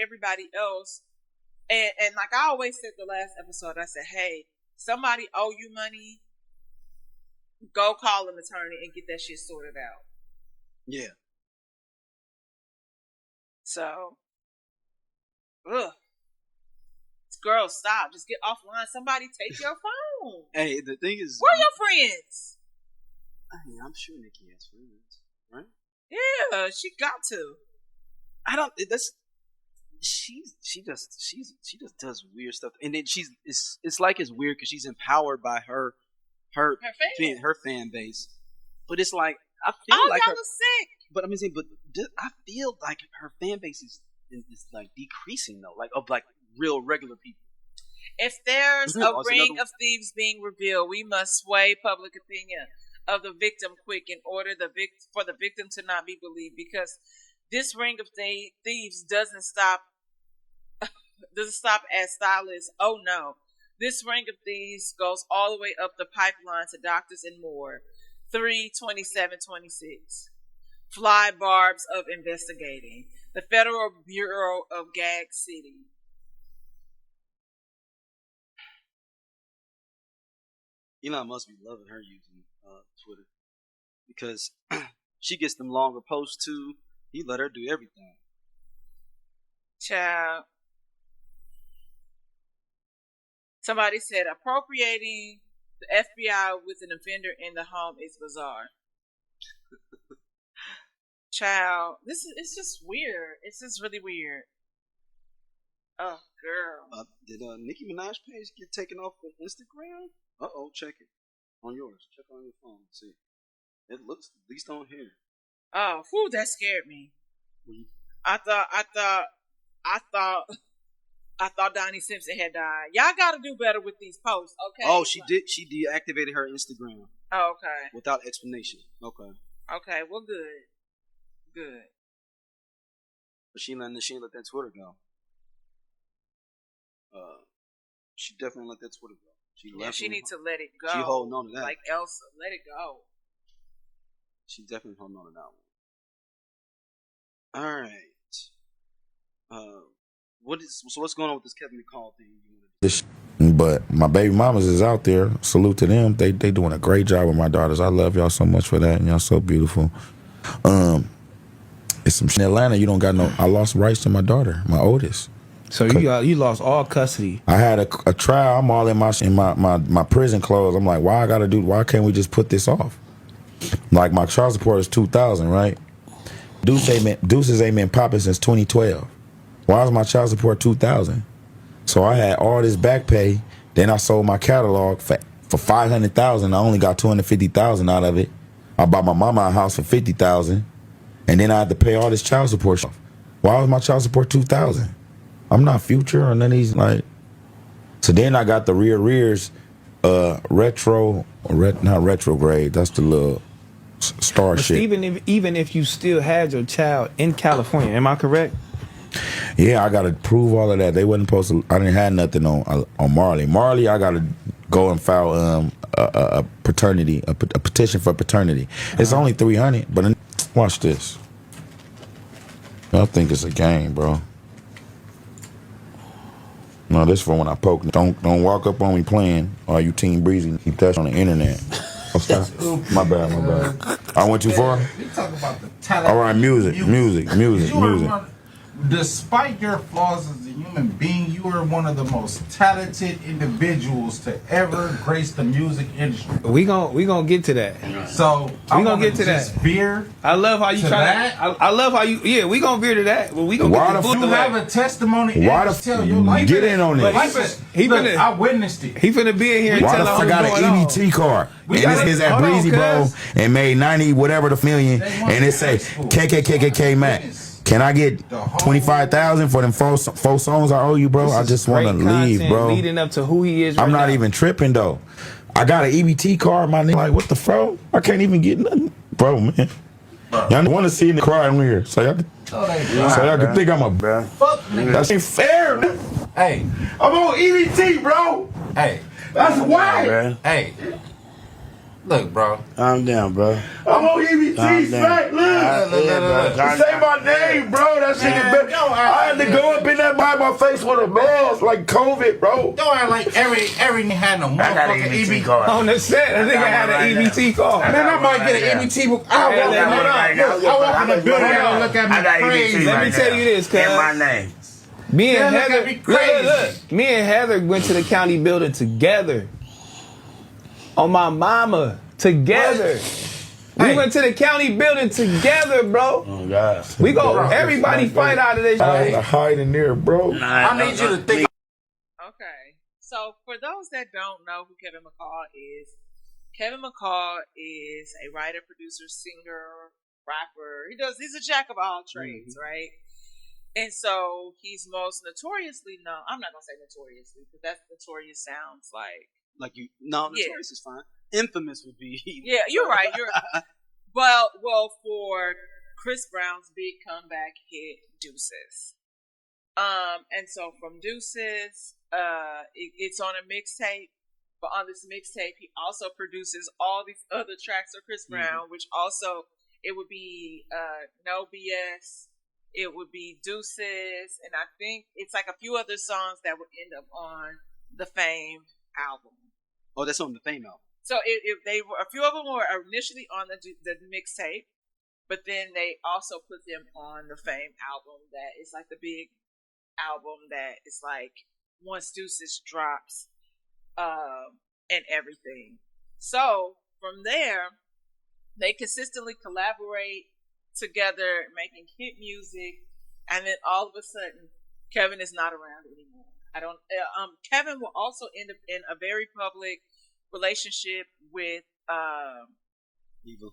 everybody else. And like I always said the last episode, I said, hey, somebody owe you money, go call an attorney and get that shit sorted out. Yeah. So, girl, stop. Just get offline. Somebody take your phone. Hey, the thing is, where are your friends? I mean, I'm sure Nicki has friends, right? Yeah, she got to. She just does weird stuff, and then it's like it's weird because she's empowered by her fan base, but it's like I feel like y'all are sick. But I feel like her fan base is like decreasing though, like of like real regular people. If there's a ring of thieves being revealed, we must sway public opinion of the victim quick in order for the victim to not be believed, because this ring of thieves doesn't stop as stylists. Oh no. This ring of thieves goes all the way up the pipeline to doctors and more. 3/27/26. Fly barbs of investigating. The Federal Bureau of Gag City. Elon must be loving her using Twitter because she gets them longer posts too. He let her do everything. Child. Somebody said appropriating The FBI with an offender in the home is bizarre. Child, it's just weird. It's just really weird. Oh, girl. Did Nicki Minaj page get taken off of Instagram? Check it on yours. Check on your phone. See, it looks at least on here. Oh, whew, that scared me. I thought Donnie Simpson had died. Y'all got to do better with these posts, okay? Oh, she did. She deactivated her Instagram. Oh, okay. Without explanation. Okay. Okay. Well, good. But she let that Twitter go. She definitely let that Twitter go. She needs to let it go. She holding on to that. Like Elsa, let it go. She definitely holding on to that one. All right. What's going on with this Kevin McCall thing? But my baby mamas is out there. Salute to them. They doing a great job with my daughters. I love y'all so much for that, and y'all so beautiful. It's some shit in Atlanta. You don't got no. I lost rights to my daughter, my oldest. So you lost all custody. I had a trial. I'm all in my prison clothes. I'm like, why can't we just put this off? Like my child support is $2,000, right? Deuces ain't been popping since 2012. Why is my child support $2,000? So I had all this back pay. Then I sold my catalog for $500,000. I only got $250,000 out of it. I bought my mama a house for $50,000, and then I had to pay all this child support. Why was my child support $2,000? I'm not Future or none of these like. So then I got the arrears, not retrograde. That's the little star shit. Even if you still had your child in California, am I correct? Yeah, I gotta prove all of that. They wasn't supposed to. I didn't have nothing on Marley. Marley, I gotta go and file a paternity, a petition for paternity. It's only $300, but watch this. I think it's a game, bro. No, this for when I poke. Don't walk up on me playing. Or you Team Breezy, keep that on the internet. My bad. I went too far. We talk about the talent. All right, music. Despite your flaws as a human being, you are one of the most talented individuals to ever grace the music industry. We gonna get to that. So we gonna get to that. Veer. I love how you try that. I love how you. Yeah, we gonna veer to that. Well, we gonna get to you have a testimony. Why the get in on this? I witnessed it. He finna be in here. Why the fuck I got an EBT card? And this is at Breezy Bro and made 90 whatever the million, and it say KKKKK Max. Can I get 25,000 for them four songs I owe you, bro? I just want to leave, bro. Leading up to who he is. I'm not even tripping though. I got an EBT card, my nigga. Like, what the fuck? I can't even get nothing, bro, man. Y'all want to see me crying here, so y'all can think I'm a bro. That ain't fair, nigga. Hey, I'm on EBT, bro. Hey, that's why. Hey. Look, bro. I'm down, bro. I'm on EBT, Smack. Look. Say my name, bro. That shit is better. I had to go up in that by my face with a mask, like COVID, bro. Don't act like every had no motherfucking EBT card. On the set, I think I had an EBT card. Man, I might get an EBT. I walk in the building and look at me crazy. Let me tell you this, cuz. My name. Me and Heather, look. Me and Heather went to the county building together. On my mama, together. What? We went to the county building together, bro. Oh, God. We go, everybody fight out of this. I hide in there, bro. I need you to think. Okay. So, for those that don't know who Kevin McCall is a writer, producer, singer, rapper. He's a jack of all trades, right? And so, he's most notoriously known. I'm not going to say notoriously, because that notorious sounds like. Notorious is fine. Infamous would be. Yeah, you're right. Well, for Chris Brown's big comeback hit, Deuces. And so from Deuces, it's on a mixtape. But on this mixtape, he also produces all these other tracks of Chris Brown, which also it would be No BS. It would be Deuces, and I think it's like a few other songs that would end up on the Fame album. Oh, that's on the Fame album. So if they were, a few of them were initially on the mixtape, but then they also put them on the Fame album. That is like the big album that is like once Deuces drops, and everything. So from there, they consistently collaborate together, making hit music, and then all of a sudden, Kevin is not around anymore. I don't. Kevin will also end up in a very public relationship with Eva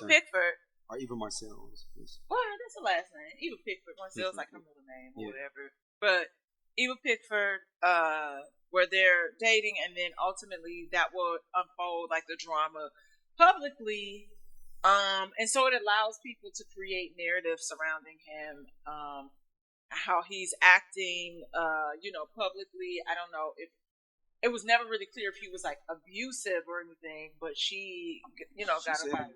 Pickford. Or Eva Marcel. Well, that's the last name. Eva Pickford. Marcel's like her middle name or whatever. But Eva Pickford, where they're dating, and then ultimately that will unfold like the drama publicly. And so it allows people to create narratives surrounding him, how he's acting, publicly. I don't know if it was never really clear if he was like abusive or anything, but she got a fight.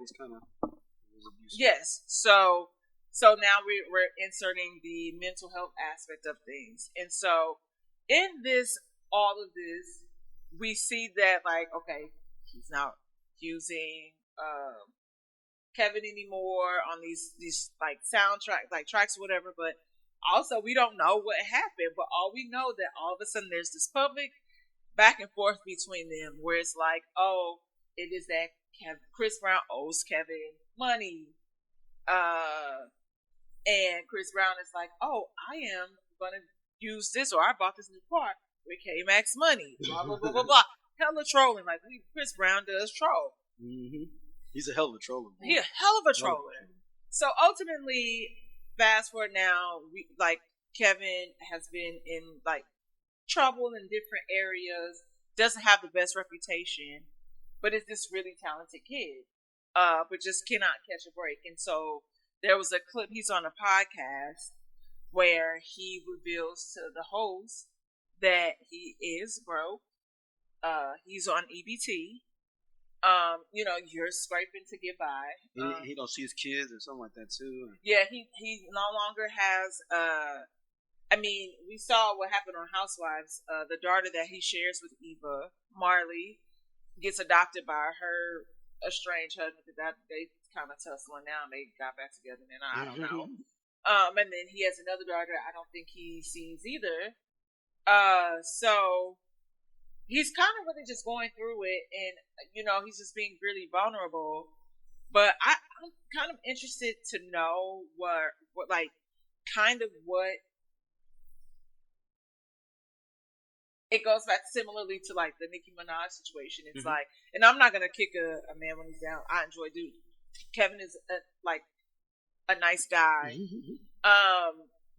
Yes. So now we're inserting the mental health aspect of things. And so in all of this, we see that like, okay, he's not using Kevin anymore on these like soundtrack, like tracks or whatever, but also we don't know what happened, but all we know that all of a sudden there's this public back and forth between them where it's like, oh, it is that Chris Brown owes Kevin money. And Chris Brown is like, oh, I am going to use this, or I bought this new car with K-Max money. Blah, blah, blah, blah, blah. Hella trolling. Like, Chris Brown does troll. Mm-hmm. He's a hell of a troller. He's a hell of a troller. So ultimately, fast forward now, Kevin has been in like trouble in different areas, doesn't have the best reputation, but is this really talented kid, but just cannot catch a break. And so there was a clip, he's on a podcast where he reveals to the host that he is broke. He's on EBT. You're scraping to get by. He don't see his kids or something like that too. Yeah, he no longer has. We saw what happened on Housewives. The daughter that he shares with Eva, Marley, gets adopted by her estranged husband. That they kind of tussling now. They got back together, and I don't know. And then he has another daughter. I don't think he sees either. So he's kind of really just going through it, and he's just being really vulnerable. But I'm kind of interested to know what it goes back similarly to like the Nicki Minaj situation. It's like, and I'm not gonna kick a man when he's down. I enjoy dude. Kevin is a nice guy.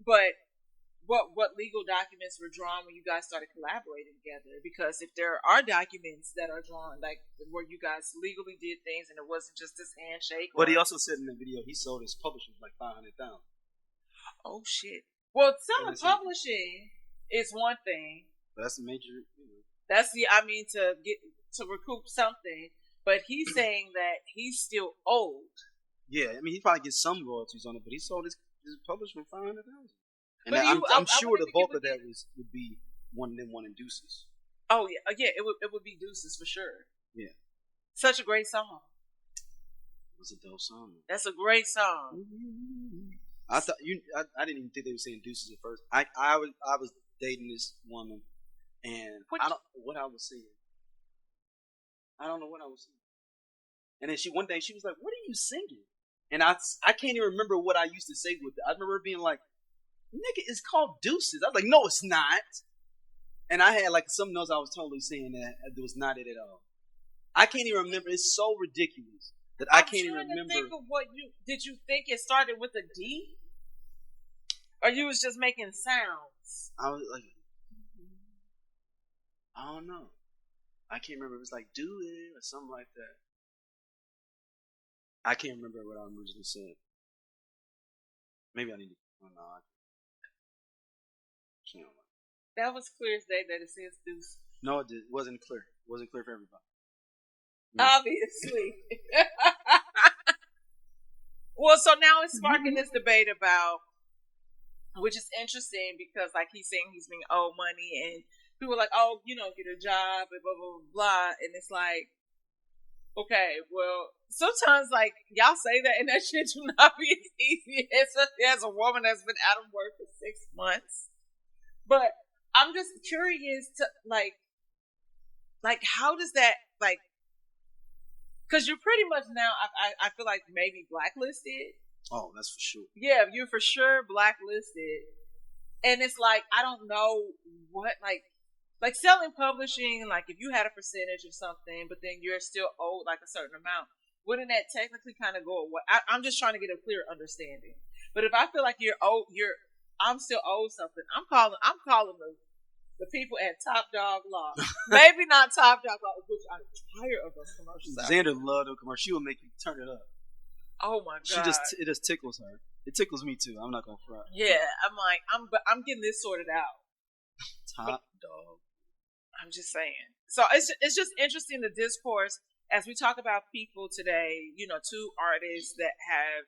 But what legal documents were drawn when you guys started collaborating together? Because if there are documents that are drawn, like where you guys legally did things and it wasn't just this handshake. But he also said in the video he sold his publishing for like $500,000. Oh shit! Well, selling publishing is one thing. But that's a major. That's to recoup something. But he's saying that he's still owed. Yeah, he probably gets some royalties on it, but he sold his publishing for $500,000. And I'm sure the bulk of that would be one of them wanting Deuces. Oh yeah, it would be Deuces for sure. Yeah, such a great song. It was a dope song. That's a great song. I thought I didn't even think they were saying Deuces at first. I was dating this woman, and I don't know what I was singing. And then one day she was like, "What are you singing?" And I can't even remember what I used to say with it. I remember being like, "Nigga, it's called Deuces." I was like, "No, it's not." And I had like some notes I was totally saying that it was not it at all. I can't even remember. It's so ridiculous that I can't even remember. Think of did you think it started with a D? Or you was just making sounds? I was like, I don't know. I can't remember. It was like "do it" or something like that. I can't remember what I originally said. Maybe I need to. Oh, no. That was clear as day that it says Deuce. No, it wasn't clear. It wasn't clear for everybody. No. Obviously. Well, so now it's sparking this debate about, which is interesting because, like, he's saying he's being owed money, and people are like, "Oh, get a job," and blah blah blah, and it's like, okay, well, sometimes like y'all say that, and that shit do not be as easy as a woman that's been out of work for 6 months. But I'm just curious to like, like, how does that, like, because you're pretty much now, I feel like maybe blacklisted. Oh, that's for sure. Yeah, you're for sure blacklisted. And it's like, I don't know what, like selling publishing, like if you had a percentage of something, but then you're still owed like a certain amount, wouldn't that technically kind of go away? I'm just trying to get a clear understanding. But if I feel like I'm still owed something, I'm calling the people at Top Dog Law. Maybe not Top Dog Law, which I'm tired of those commercials. Xander loved those commercials. She will make you turn it up. Oh my God. It just tickles her. It tickles me too. I'm not gonna front. Yeah, I'm like, I'm getting this sorted out. Top Dog. I'm just saying. So it's just interesting, the discourse as we talk about people today. You know, two artists that have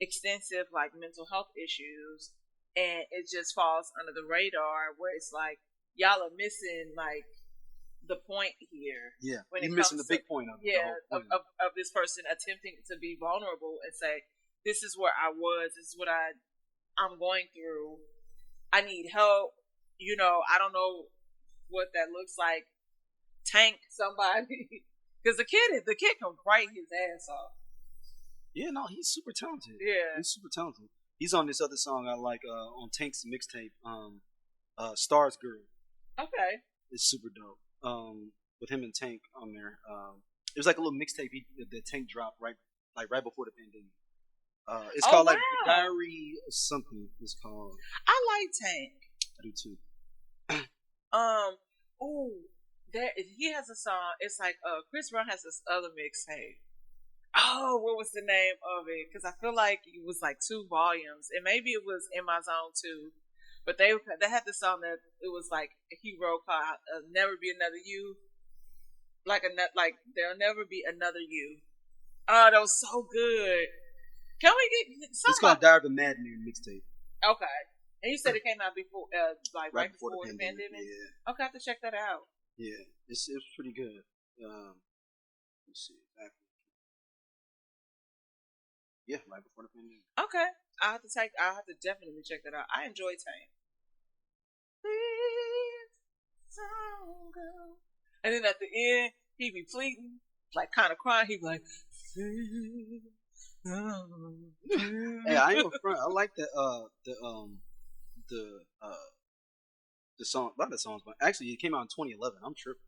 extensive like mental health issues, and it just falls under the radar where it's like y'all are missing like the point here. Yeah, you're missing the big point of it. Yeah, of this person attempting to be vulnerable and say, this is where I was, this is what I'm going through, I need help, you know, I don't know what that looks like. Tank somebody. Because the kid can write his ass off. Yeah, no, he's super talented. Yeah. He's super talented. He's on this other song I like on Tank's mixtape, Stars Girl. Okay. It's super dope. With him and Tank on there. It was like a little mixtape that Tank dropped right before the pandemic. It's called like Diary or something. It's called. I like Tank. I do too. He has a song. It's like Chris Brown has this other mixtape. Oh, what was the name of it? Because I feel like it was like 2 volumes, and maybe it was In My Zone too. But they had this song that it was like he wrote called "Never Be Another You," like there'll never be another you. Oh, that was so good. Can we get something? It's called Diary of a Madman mixtape. Okay, and you said it came out before, right before the pandemic. Yeah. Okay, I have to check that out. Yeah, it's pretty good. Let me see exactly. Yeah, right before the pandemic. Okay, I'll have to definitely check that out. I enjoy Tank. And then at the end, he be pleading, like kind of crying. He be like, "Hey, I ain't front. I like the song. A lot of the songs, but actually, it came out in 2011. I'm tripping.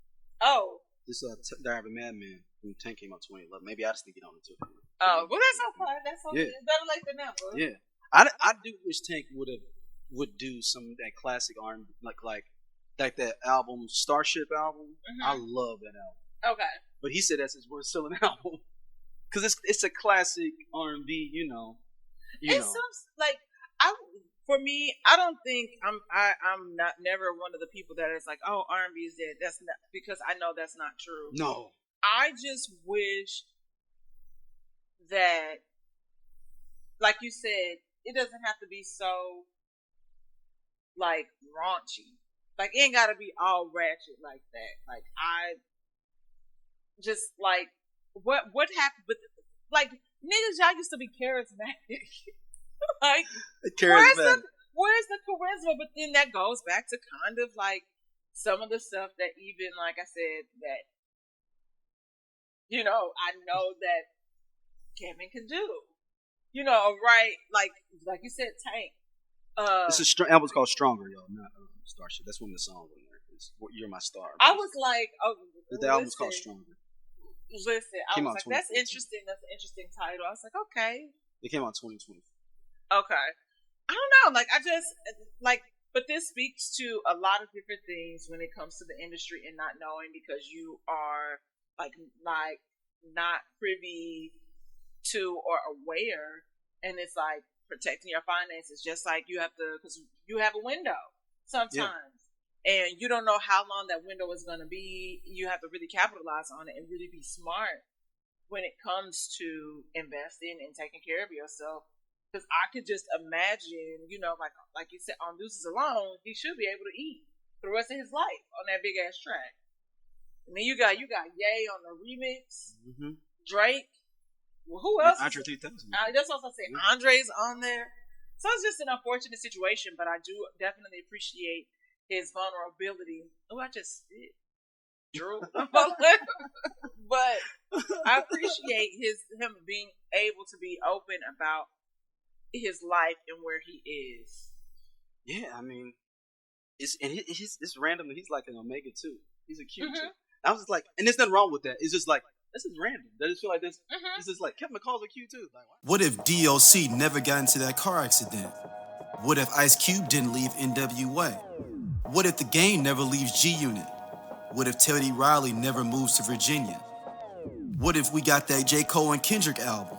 Oh, this Diary of a Madman from Tank came out in 2011. Maybe I just think it on it too. Oh, well, that's okay. That's okay. Yeah. Better late than never. Yeah, I do wish Tank would do some of that classic R&B, like that album, Starship album. Mm-hmm. I love that album. Okay. But he said that's his worst selling album because it's a classic R&B. You know. Like for me, I don't think I'm not never one of the people that is like, oh, R&B is dead. That's not, because I know that's not true. No. I just wish that, like you said, it doesn't have to be so like raunchy. Like it ain't gotta be all ratchet like that. Like I just like what happened with like niggas, y'all used to be charismatic. Like where's the charisma? But then that goes back to kind of like some of the stuff that even like I said that you know I know that Kevin can do. You know, right? Like you said, Tank. This is album's called Stronger, y'all, not Starship. That's one of the songs in there. It's You're My Star. I was like, the album's called Stronger. Listen, I was like, that's interesting. That's an interesting title. I was like, okay. It came out in 2020. Okay. I don't know. Like, I just like, but this speaks to a lot of different things when it comes to the industry and not knowing because you are like not privy to or aware, and it's like protecting your finances, just like you have to, because you have a window sometimes, and you don't know how long that window is going to be. You have to really capitalize on it and really be smart when it comes to investing and taking care of yourself. Because I could just imagine, you know, like you said, on Deuces alone, he should be able to eat for the rest of his life on that big ass track. And then you got Ye on the remix, Drake. Well, who else? Andre 3000. That's what I was saying. Andre's on there. So it's just an unfortunate situation, but I do definitely appreciate his vulnerability. Oh, I just spit. Drew. But I appreciate him being able to be open about his life and where he is. Yeah, I mean, it's random. He's like an Omega too. He's a cute too. I was just like, and there's nothing wrong with that. It's just like, this is random. I just feel like this. It's just like Kevin McCall's a cute too. Like, what if DOC never got into that car accident? What if Ice Cube didn't leave NWA? What if the Game never leaves G-Unit? What if Teddy Riley never moves to Virginia? What if we got that J. Cole and Kendrick album?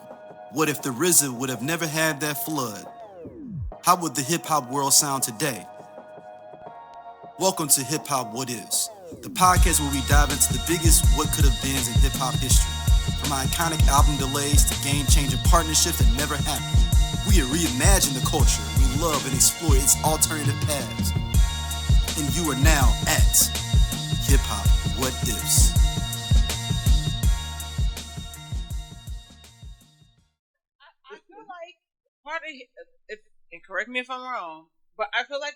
What if the RZA would have never had that flood? How would the hip-hop world sound today? Welcome to Hip Hop What Is, the podcast where we dive into the biggest what could have beens in hip-hop history. From iconic album delays to game-changing partnerships that never happened. We reimagine the culture we love and explore its alternative paths. And you are now at Hip Hop What Is. I feel like part of and correct me if I'm wrong, but I feel like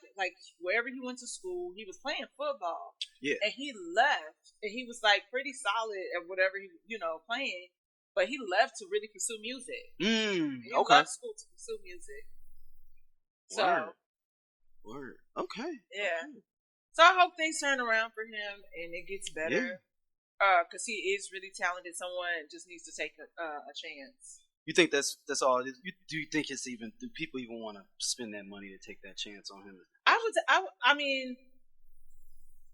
wherever he went to school, he was playing football. Yeah. And he left, and he was like pretty solid at whatever he playing. But he left to really pursue music. He left school to pursue music. So, Word. Okay. Yeah. So I hope things turn around for him and it gets better. Because he is really talented. Someone just needs to take a chance. You think that's all it is? Do you think do people even want to spend that money to take that chance on him? I mean,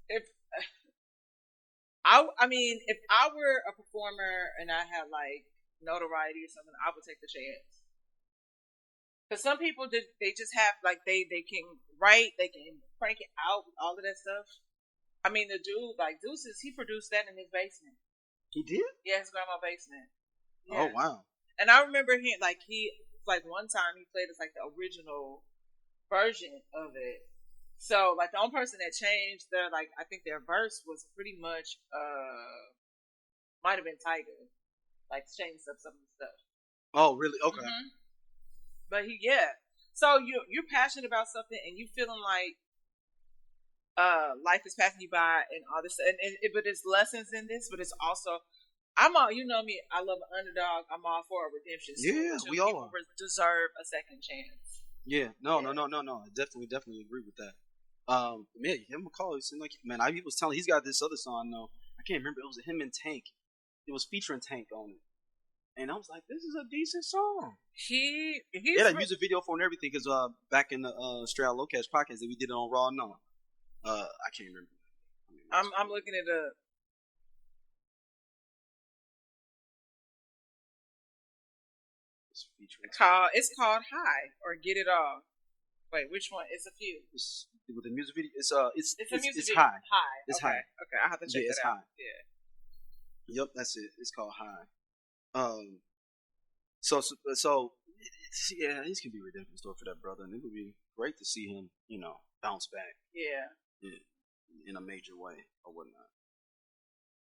if I were a performer and I had like notoriety or something, I would take the chance. Because some people they just have like they can write, they can crank it out with all of that stuff. I mean, the dude like Deuces, he produced that in his basement. He did? Yeah, his grandma's basement. Oh Yeah. wow! And I remember he one time he played as like the original version of it. So, like, the only person that changed their, like, I think their verse was pretty much, might have been Tiger. Like, changed up some of the stuff. Oh, really? Okay. Mm-hmm. But So, you're passionate about something, and you feeling like, life is passing you by and all this. But there's lessons in this, but it's also, I'm all, you know me, I love an underdog. I'm all for a redemption story. Yeah, we all are. Deserve a second chance. Yeah, no. I definitely agree with that. Him McCall, it seemed like, man, he was telling, he's got this other song though. I can't remember. It was him and Tank. It was featuring Tank on it, and I was like, this is a decent song. He had a music video for it and everything because back in the Straight Out Lowcast podcast that we did it on Raw. No, I can't remember. I'm looking at a. It's called High or Get It All. Wait, which one? It's a few. With the music video, it's video. High. High. It's okay. High. Okay, I'll have to check it's that out. High. Yeah. Yep, that's it. It's called High. So yeah, this could be a redemption story for that brother, and it would be great to see him, bounce back. Yeah. In a major way or whatnot.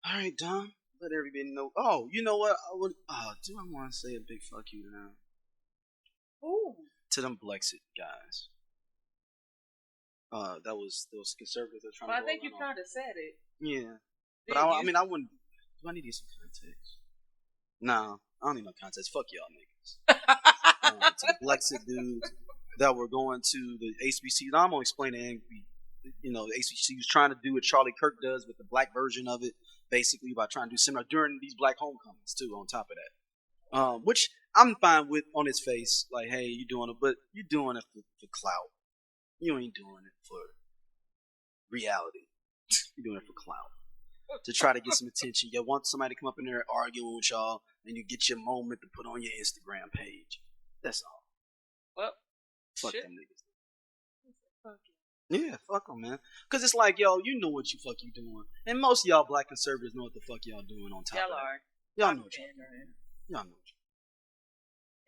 All right, Dom. Let everybody know. Oh, you know what? Do I want to say a big fuck you to them? Ooh. To them Blexit guys. That was those conservatives that are trying to. I think you kind of said it. Yeah, but I mean, I wouldn't. Do I need to get some context? Nah, I don't need no context. Fuck y'all niggas. To the Blexit dudes that were going to the HBC. Now I'm gonna explain it. The HBC was trying to do what Charlie Kirk does with the black version of it, basically by trying to do similar during these black homecomings too. On top of that, which I'm fine with on its face. Like, hey, you're doing it, but you're doing it for clout. You ain't doing it for reality. You're doing it for clout. To try to get some attention. You want somebody to come up in there arguing with y'all, and you get your moment to put on your Instagram page. That's all. Well, fuck them niggas. Yeah, fuck them, man. Because it's like, yo, you know what you doing. And most of y'all black conservatives know what the fuck y'all doing on top of that. Y'all know what y'all doing. Y'all know what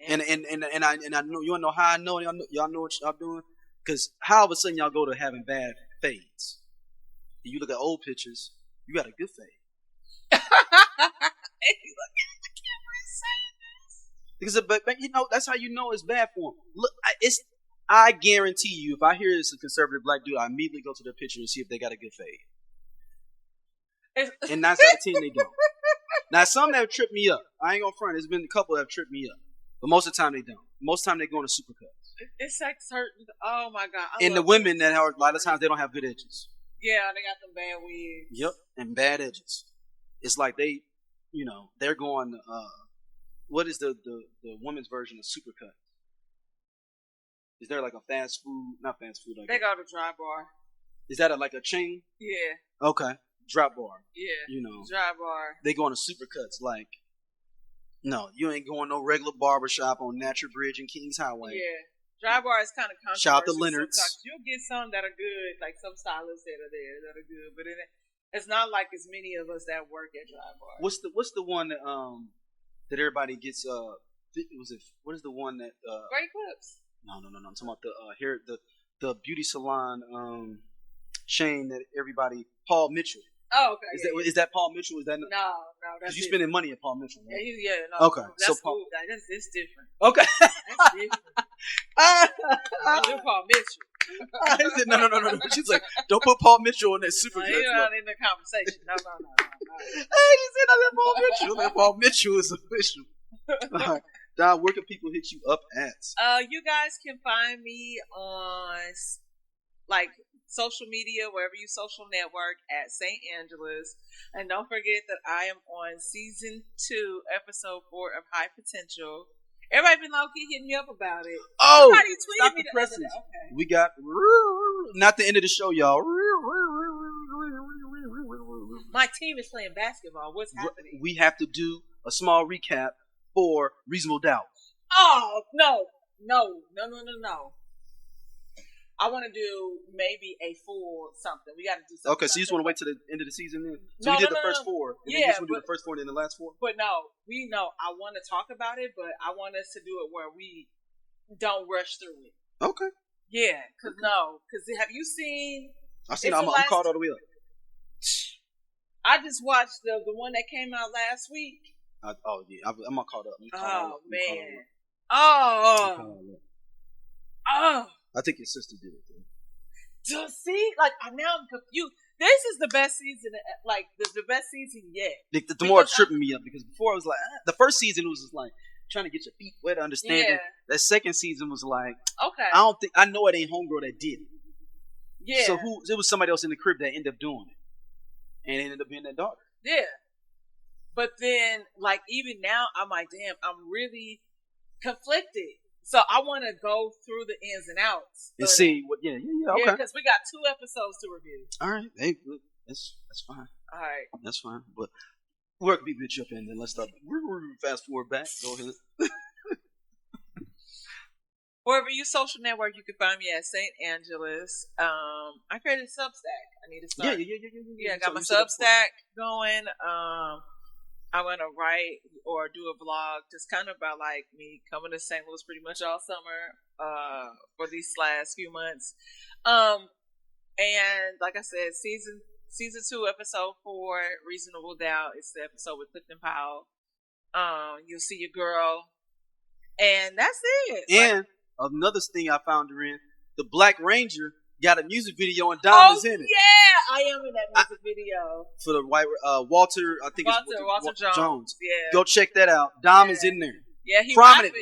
y'all doing. And I know, you wanna know how I know y'all know what y'all doing? Because how all of a sudden y'all go to having bad fades. And you look at old pictures, you got a good fade. And you looking at the camera and saying this. Because, but that's how you know it's bad for them. Look, I guarantee you, if I hear it's a conservative black dude, I immediately go to their picture and see if they got a good fade. And 9 out of 10 they don't. Now some have tripped me up. I ain't gonna front. There's been a couple that have tripped me up, but most of the time they don't. Most of the time they go into supercuts. It's like certain. Oh my god! And the women that are a lot of times they don't have good edges. Yeah, they got them bad wigs. Yep, and bad edges. It's like they, they're going. What is the women's version of supercut? Is there like a fast food? Not fast food. Like they go to Dry Bar. Is that like a chain? Yeah. Okay. Drop bar. Yeah. Dry Bar. They go into supercuts. Like, no, you ain't going no regular barbershop on Natural Bridge and Kings Highway. Yeah. Dry Bar is kind of controversial. Shout out to Leonard's. You'll get some that are good, like some stylists that are there that are good, but it's not like as many of us that work at Dry Bar. What's the one that that everybody gets? What is the one that? Great Clips. No. I'm talking about the beauty salon chain that everybody. Paul Mitchell. Oh, okay. Is that Paul Mitchell? Is that no? Because you're spending money at Paul Mitchell. Right? No. Okay, That's so cool. It's different. Okay. That's different. You're Paul Mitchell. I said, no. She's like, don't put Paul Mitchell in that supercut. You're not in the conversation. No. Hey, she said, I said Paul Mitchell. Like, Paul Mitchell is official. All right. Don, where can people hit you up at? You guys can find me on social media, wherever you social network, at St. Angela's. And don't forget that I am on season 2, episode 4 of High Potential. Everybody been low-key hitting me up about it. Oh, somebody tweeted me the other day. Okay. We got not the end of the show, y'all. My team is playing basketball. What's happening? We have to do a small recap for Reasonable Doubt. Oh, no. I want to do maybe a full something. We got to do something. Okay, so you just want to wait till the end of the season then? So No, we did no, the first no. 4. And Yeah, then you just want to do the first 4 and then the last 4? But no, I want to talk about it, but I want us to do it where we don't rush through it. Okay. Yeah, because have you seen? I've seen. I'm caught all the way up. I just watched the one that came out last week. I'm not caught up. Man. I think your sister did it. To see, now I'm confused. This is the best season, the best season yet. The more it's tripping me up because before I was like, the first season was just like trying to get your feet wet, understanding. Yeah. That second season was like, okay, I know it ain't homegirl that did it. Yeah. So it was somebody else in the crib that ended up doing it, and it ended up being that daughter. Yeah. But then, even now, I'm like, damn, I'm really conflicted. So I want to go through the ins and outs and see what. Yeah. Okay. Yeah, because we got 2 episodes to review. All right. Hey, that's fine. All right. That's fine. But where can people jump in? Then let's start. Fast forward back. Go ahead. Wherever you social network, you can find me at St. Angela's. I created a Substack. I need to start. Yeah. I got my Substack going. I'm going to write or do a blog just kind of about me coming to St. Louis pretty much all summer for these last few months. And like I said, season 2, episode 4, Reasonable Doubt. It's the episode with Clifton Powell. You'll see your girl. And that's it. And another thing I found her in, the Black Ranger got a music video and Dom is in it. Yeah, I am in that music video. For the white Walter, I think Walter Jones. Yeah. Go check that out. Dom is in there. Yeah, he's prominent.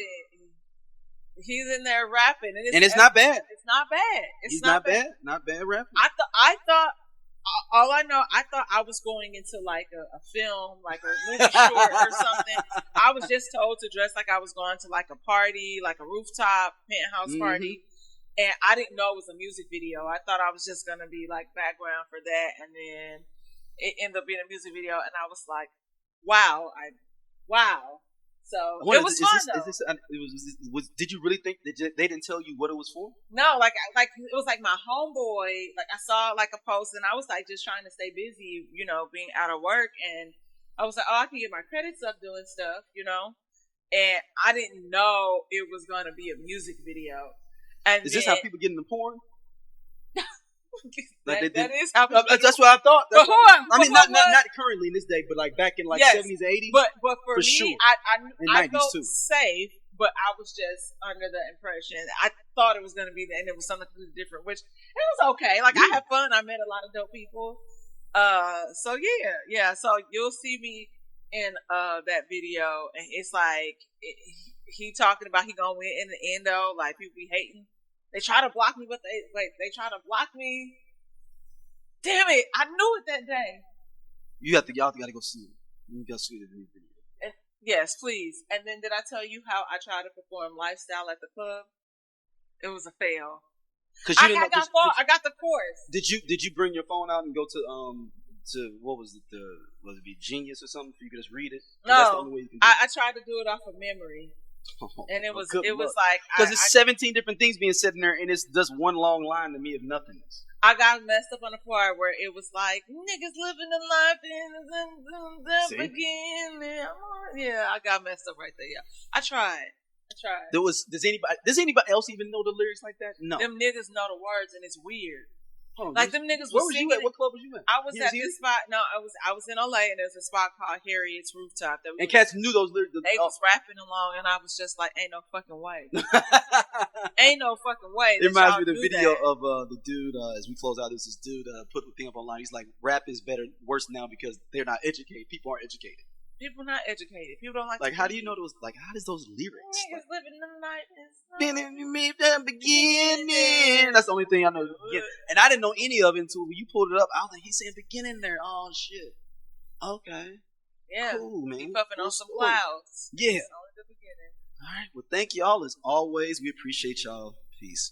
He's in there rapping, and it's not bad. It's not bad. He's not bad. Not bad rapping. I thought. All I know, I thought I was going into a film, a movie short or something. I was just told to dress like I was going to a party, a rooftop penthouse party. And I didn't know it was a music video. I thought I was just going to be background for that. And then it ended up being a music video. And I was like, wow. So it was fun though. Did you really think that they didn't tell you what it was for? No, it was my homeboy. I saw a post and I was just trying to stay busy, being out of work. And I was like, oh, I can get my credits up doing stuff, And I didn't know it was going to be a music video. And is this how people get into porn? that is how people that's what I thought. Not currently in this day, but back in 70s, 80s. But for me, sure. I felt safe, but I was just under the impression. I thought it was going to be and it was something completely different, which it was okay. I had fun. I met a lot of dope people. So yeah. So you'll see me in that video, and it's like he talking about he gonna win in the end though. Like people be hating. They try to block me, but they try to block me. Damn it! I knew it that day. Y'all gotta go see it. You gotta see the new video. And, yes, please. And then did I tell you how I tried to perform lifestyle at the club? It was a fail. I got the course. Did you bring your phone out and go to what was it, was it be Genius or something for you to just read it? No, that's the only way you can do I tried to do it off of memory. And it was like because it's 17 different things being said in there, and it's just one long line to me of nothingness. I got messed up on the part where it was like niggas living the life in the beginning. Yeah, I got messed up right there. Yeah, I tried. Does anybody else even know the lyrics like that? No. Them niggas know the words, and it's weird. Like them niggas was singing. You at? What club was you at? I was at this spot. No, I was in LA, and there's a spot called Harriet's Rooftop. And cats knew those lyrics. They was rapping along, and I was just like, "Ain't no fucking way, ain't no fucking way." It reminds me of the video of the dude. As we close out, there's this dude put the thing up online. He's like, "Rap is worse now because they're not educated. People aren't educated. People not educated. People don't like. Like, how do you know those? Like, how does those lyrics? Niggas living the night the beginning. That's the only thing I know. And I didn't know any of it until you pulled it up. I was like, he's saying beginning there. Oh shit. Okay. Yeah. Cool, man. He puffing on some clouds. Yeah. It's only the beginning. All right. Well, thank y'all as always. We appreciate y'all. Peace.